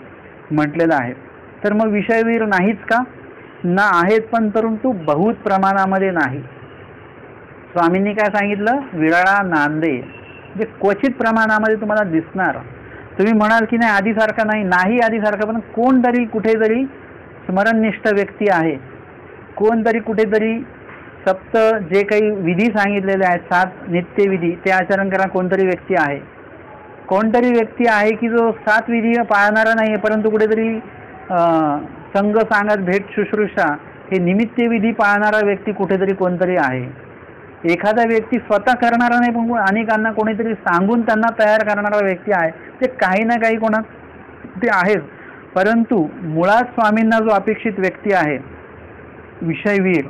म्हटलेलं आहे. तर मग विषयवीर नाहीच का, ना आहेत, पण परंतु बहुत प्रमाणामध्ये नाही. स्वामींनी काय सांगितलं, विरळा नांदे, जे क्वचित प्रमाणामध्ये तुम्हाला दिसणार. तुम्ही म्हणाल की नाही आधीसारखं नाही आधीसारखं, पण कोणतरी कुठेतरी स्मरणनिष्ठ व्यक्ती आहे, कोणतरी कुठेतरी सप्त जे काही विधी सांगितलेले आहेत, 7 नित्यविधी ते आचरण करा, कोणतरी व्यक्ती आहे. कोणतरी व्यक्ती आहे की जो 7 विधी पाळणारा नाही, परंतु कुठेतरी संघ सांगत भेट शुश्रूषा हे निमित्तविधी पाळणारा व्यक्ती कुठेतरी कोणतरी आहे. एखादा व्यक्ती स्वतः करणारा नाही पण अनेकांना कोणीतरी सांगून त्यांना तयार करणारा व्यक्ती आहे. ते काही ना काही कोणात ते आहेच, परंतु मुळात स्वामींना जो अपेक्षित व्यक्ती आहे विषयवीर,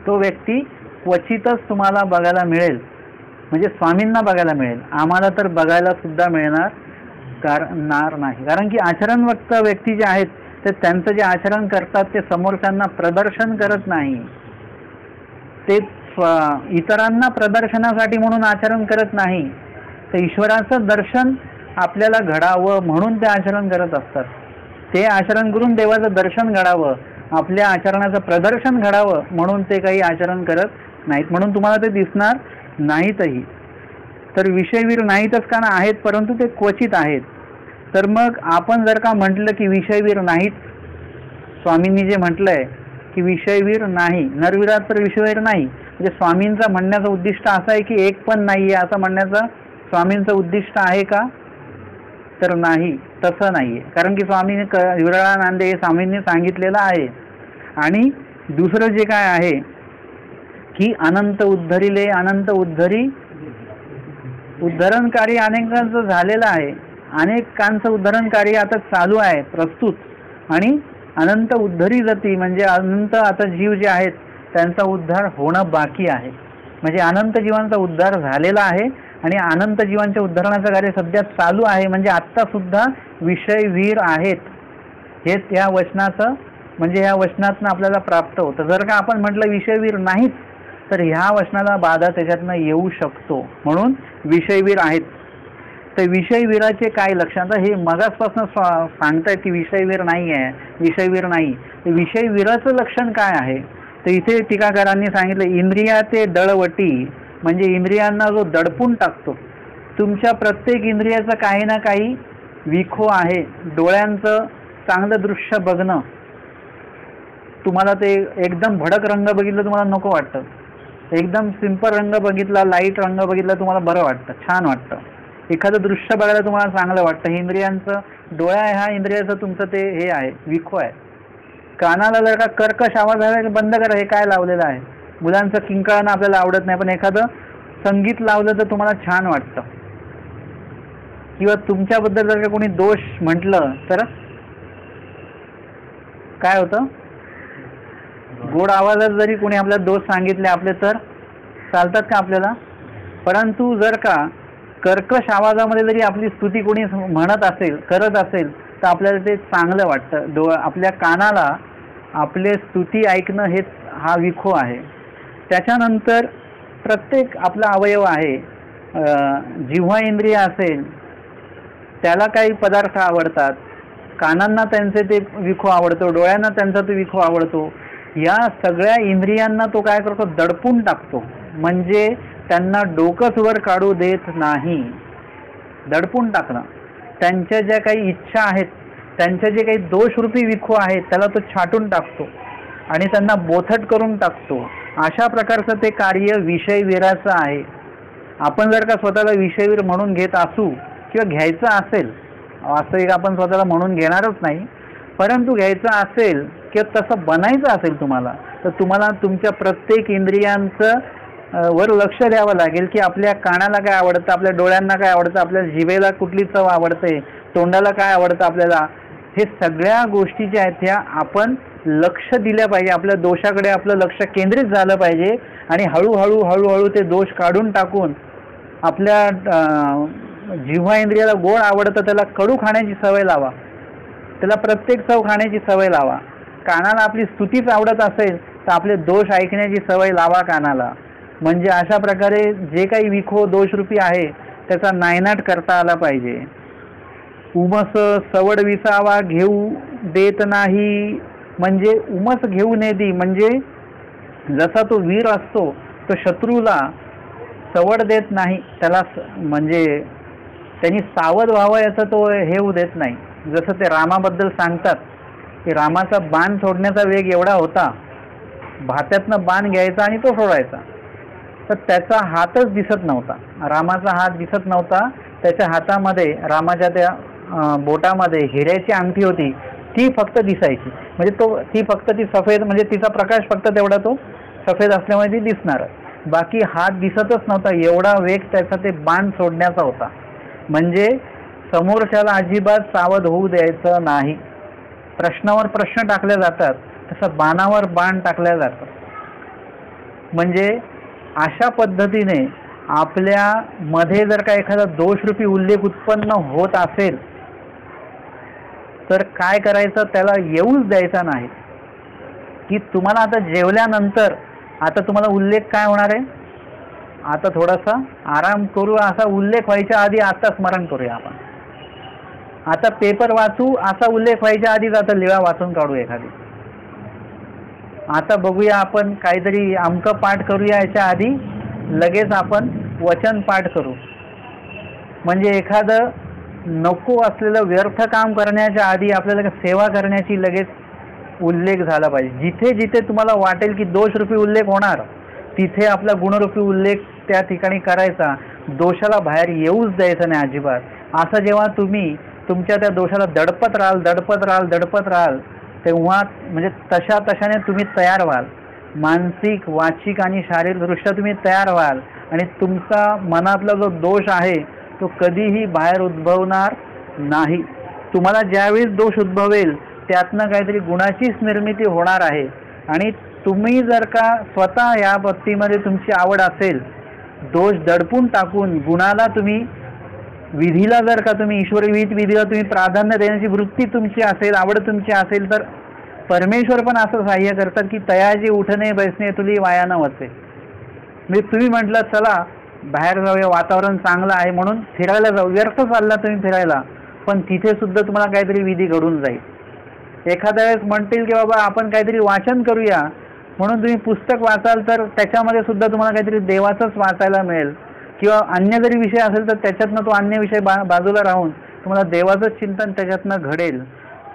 तो व्यक्ती क्वचितच तुम्हाला बघायला मिळेल, म्हणजे स्वामींना बघायला मिळेल. आम्हाला तर बघायला सुद्धा मिळणार नाही. कारण की आचरणवक्त व्यक्ती जे आहेत ते त्यांचं जे आचरण करतात ते समोरच्यांना प्रदर्शन करत नाही, ते इतरांना प्रदर्शनासाठी म्हणून आचरण करत नाही, तर ईश्वराचं दर्शन आपल्याला घडावं म्हणून ते आचरण करत असतात. ते आचरण करून देवाचं दर्शन घडावं, आपल्या आचरणाचं प्रदर्शन घडावं म्हणून ते काही आचरण करत नाहीत. म्हणून तुम्हाला ते दिसणार नाहीतही. तर विषयवीर नाहीतच का ना, आहेत, परंतु ते क्वचित आहेत. तर मग आपण जर का म्हटलं की विषयवीर नाहीत, स्वामींनी जे म्हटलंय की विषयवीर नाही, नरवीरात तर विषयवीर नाही, म्हणजे स्वामींचा म्हणण्याचं उद्दिष्ट असं आहे की एक पण नाहीये असं म्हणण्याचं स्वामींचं उद्दिष्ट आहे का? तर नाही, तसं नाहीये. कारण की स्वामींनी विरळानंदे हे स्वामींनी सांगितलेलं आहे. आणि दुसरं जे काय आहे की अनंत उद्धरिले अनंत उद्धरी, उद्धरण कार्य अनेकांचं झालेलं आहे, अनेकांचं उद्धरण कार्य आता चालू आहे प्रस्तुत. आणि अनंत उद्धरी जाती म्हणजे अनंत आता जीव जे आहेत त्यांचा उद्धार होणं बाकी आहे. म्हणजे अनंत जीवांचा उद्धार झालेला आहे आणि अनंत जीवांच्या उद्धारणाचं कार्य सध्या चालू आहे. म्हणजे आत्ता सुद्धा विषयवीर आहेत, हेच या वचनाचं, म्हणजे ह्या वचनातनं आपल्याला प्राप्त होतं. जर का आपण म्हटलं विषयवीर नाहीत, तर ह्या वचनाला बाधा त्याच्यातनं येऊ शकतो. म्हणून विषयवीर आहेत. तर विषयवीराचे काय लक्षण, तर हे मगासपासून सांगतायत की विषयवीर नाही आहे, विषयवीर नाही. तर विषयवीराचं लक्षण काय आहे, तर इथे टीकाकारांनी सांगितलं इंद्रिया ते दळवटी, म्हणजे इंद्रियांना जो दडपून टाकतो. तुमच्या प्रत्येक इंद्रियाचं काही ना काही विखो आहे. डोळ्यांचं चांगलं दृश्य बघणं, तुम्हाला ते एकदम भडक रंग बघितलं तुम्हाला नको वाटतं, एकदम सिंपल रंग बघितला, लाईट रंग बघितला तुम्हाला बरं वाटतं, छान वाटतं. एखादं दृश्य बघायला तुम्हाला चांगलं वाटतं. हे इंद्रियांचं, डोळ्या ह्या इंद्रियाचं तुमचं ते हे आहे, विखो आहे. कानाला जर का कर्कश आवाज आला बंद करा, हे काय लावलेलं आहे. मुलांचं किंकाळणं आपल्याला आवडत नाही, पण एखादं संगीत लावलं तर तुम्हाला छान वाटतं. किंवा तुमच्याबद्दल जर का कोणी दोष म्हटलं तर काय होतं, गोड आवाजात जरी कोणी आपल्याला दोष सांगितले आपले तर चालतात का आपल्याला. परंतु जर का कर्कश आवाजामध्ये जरी आपली स्तुती कोणी म्हणत असेल, करत असेल, तर आपल्याला ते चांगलं वाटतं. आपल्या कानाला आपले स्तुती ऐकणं हेच हा विखो आहे. त्याच्यानंतर प्रत्येक आपला अवयव आहे, जिव्हा इंद्रिय असेल त्याला काही पदार्थ आवडतात, कानांना त्यांचे ते विखो आवडतो, डोळ्यांना त्यांचा तो विखो आवडतो. या सगळ्या इंद्रियांना तो काय करतो, दडपून टाकतो. म्हणजे त्यांना डोकंच वर काढू देत नाही. दडपून टाकणं, त्यांच्या ज्या काही इच्छा आहेत, त्यांचे जे काही दोषरूपी विखो आहेत त्याला तो छाटून टाकतो आणि त्यांना बोथट करून टाकतो. अशा प्रकारचं ते कार्य विषयवीराचं आहे. आपण जर का स्वतःला विषयवीर म्हणून घेत असू किंवा घ्यायचं असेल, असं एक आपण स्वतःला म्हणून घेणारच नाही, परंतु घ्यायचं असेल किंवा तसं बनायचं असेल तुम्हाला, तर तुम्हाला तुमच्या प्रत्येक इंद्रियांचं वर लक्ष द्यावं लागेल की आपल्या कानाला काय आवडतं, आपल्या डोळ्यांना काय आवडतं, आपल्या जिभेला कुठली चव आवडते, तोंडाला काय आवडतं आपल्याला. हे सगळ्या गोष्टी ज्या आहेत त्या आपण लक्ष दिल्या पाहिजे. आपल्या दोषाकडे आपलं लक्ष केंद्रित झालं पाहिजे आणि हळूहळू हळूहळू ते दोष काढून टाकून आपल्या जिव्हा इंद्रियाला गोड आवडतं त्याला कडू खाण्याची सवय लावा, त्याला प्रत्येक चव खाण्याची सवय लावा. कानाला आपली स्तुतीच आवडत असेल तर आपले दोष ऐकण्याची सवय लावा कानाला. म्हणजे अशा प्रकारे जे काही विखो दोषरूपी आहे त्याचा नायनाट करता आला पाहिजे. उमस सवड विसावा घेऊ देत नाही, म्हणजे उमस घेऊ नये दी, म्हणजे जसा तो वीर असतो तो शत्रूला सवड देत नाही, त्याला म्हणजे त्यांनी सावध व्हावं याचा तो हे होऊ देत नाही. जसं ते रामाबद्दल सांगतात की रामाचा बाण सोडण्याचा वेग एवढा होता, भात्यातनं बाण घ्यायचा आणि तो सोडायचा, तर त्याचा हातच दिसत नव्हता, रामाचा हात दिसत नव्हता. त्याच्या हातामध्ये, रामाच्या त्या बोटामध्ये हिऱ्याची अंगठी होती, ती फक्त दिसायची. म्हणजे ती फक्त ती सफेद, म्हणजे तिचा प्रकाश फक्त तेवढा तो सफेद असल्यामुळे ती दिसणार, बाकी हात दिसतच नव्हता. एवढा वेग त्याचा ते बाण सोडण्याचा होता. म्हणजे समोरच्याला अजिबात सावध होऊ द्यायचं नाही. प्रश्नावर प्रश्न टाकले जातात तसं बाणावर बाण टाकल्या जातं. म्हणजे अशा पद्धतीने आपल्या मध्ये जर का एखादा दोषरूपी उल्लेख उत्पन्न होत असेल तर काय करायचं, त्याला येऊच द्यायचा नाही. की तुम्हाला आता जेवल्यानंतर आता तुम्हाला उल्लेख काय होणार आहे, आता थोडासा आराम करू असा उल्लेख व्हायच्या आधी आता स्मरण करूया आपण. आता पेपर वाचू असा उल्लेख व्हायच्या आधीच आता लिळा वाचून काढू एखादी. आता बघूया आपण काहीतरी अमकं पाठ करूया याच्या आधी लगेच आपण वचन पाठ करू. म्हणजे एखादं नको असलेलं व्यर्थ काम करण्याच्या आधी आपल्याला सेवा करण्याची लगेच उल्लेख झाला पाहिजे. जिथे जिथे तुम्हाला वाटेल की दोषरूपी उल्लेख होणार तिथे आपला गुणरूपी उल्लेख त्या ठिकाणी करायचा. दोषाला बाहेर येऊच द्यायचं नाही अजिबात. असं जेव्हा तुम्ही तुमच्या त्या दोषाला दडपत राहाल तेव्हा म्हणजे तशाने तुम्ही तयार व्हाल. मानसिक, वाचिक आणि शारीरिकदृष्ट्या तुम्ही तयार व्हाल आणि तुमचा मनातला जो दोष आहे तो कधीही बाहेर उद्भवणार नाही. तुम्हाला ज्यावेळेस दोष उद्भवेल त्यातनं काहीतरी गुणाचीच निर्मिती होणार आहे. आणि तुम्ही जर का स्वतः या बाबतीमध्ये तुमची आवड असेल, दोष दडपून टाकून गुणाला तुम्ही, विधीला जर का तुम्ही ईश्वरविहित विधीला तुम्ही प्राधान्य देण्याची वृत्ती तुमची असेल, आवड तुमची असेल, तर परमेश्वर पण असं सहाय्य करतात की तयाजी उठणे बैसणे तुली वाया न वचे. म्हणजे तुम्ही म्हटलं चला बाहेर जाऊया, वातावरण चांगलं आहे म्हणून फिरायला जाऊ, व्यर्थ चालला तुम्ही फिरायला, पण तिथे सुद्धा तुम्हाला काहीतरी विधी घडून जाईल. एखाद्या वेळेस म्हणतील की बाबा आपण काहीतरी वाचन करूया म्हणून तुम्ही पुस्तक वाचाल तर त्याच्यामध्ये सुद्धा तुम्हाला काहीतरी देवाचंच वाचायला मिळेल. किंवा अन्य जरी विषय असेल तर त्याच्यातनं तो अन्य विषय बाजूला राहून तुम्हाला देवाचंच चिंतन त्याच्यातनं घडेल.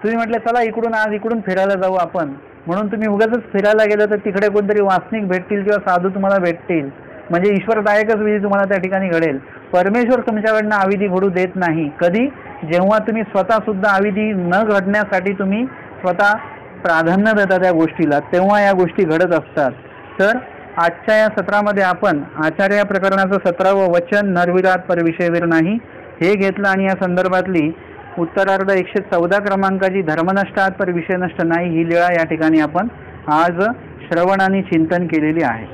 तुम्ही म्हटलं चला इकडून फिरायला जाऊ आपण म्हणून तुम्ही उगाचच फिरायला गेलं तर तिकडे कोणतरी वासनिक भेटतील किंवा साधू तुम्हाला भेटतील. म्हणजे ईश्वरदायकच विधी तुम्हाला त्या ठिकाणी घडेल. परमेश्वर तुमच्याकडनं अविधी घडू देत नाही. कधी, जेव्हा तुम्ही स्वतः सुद्धा अविधी न घडण्यासाठी तुम्ही स्वतः प्राधान्य देता त्या गोष्टीला, तेव्हा या गोष्टी घडत असतात. तर आजच्या या सत्रामध्ये आपण आचार्य प्रकरणाचं 17वं वचन नरविरात परविषयवीर नाही हे घेतलं आणि या संदर्भातली उत्तरार्ध 114 क्रमांकाची धर्मनष्टात पर विषय नष्ट नाही ही लीळा या ठिकाणी आपण आज श्रवण आणि चिंतन केलेली आहे.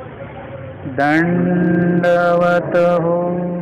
दंडवत हो.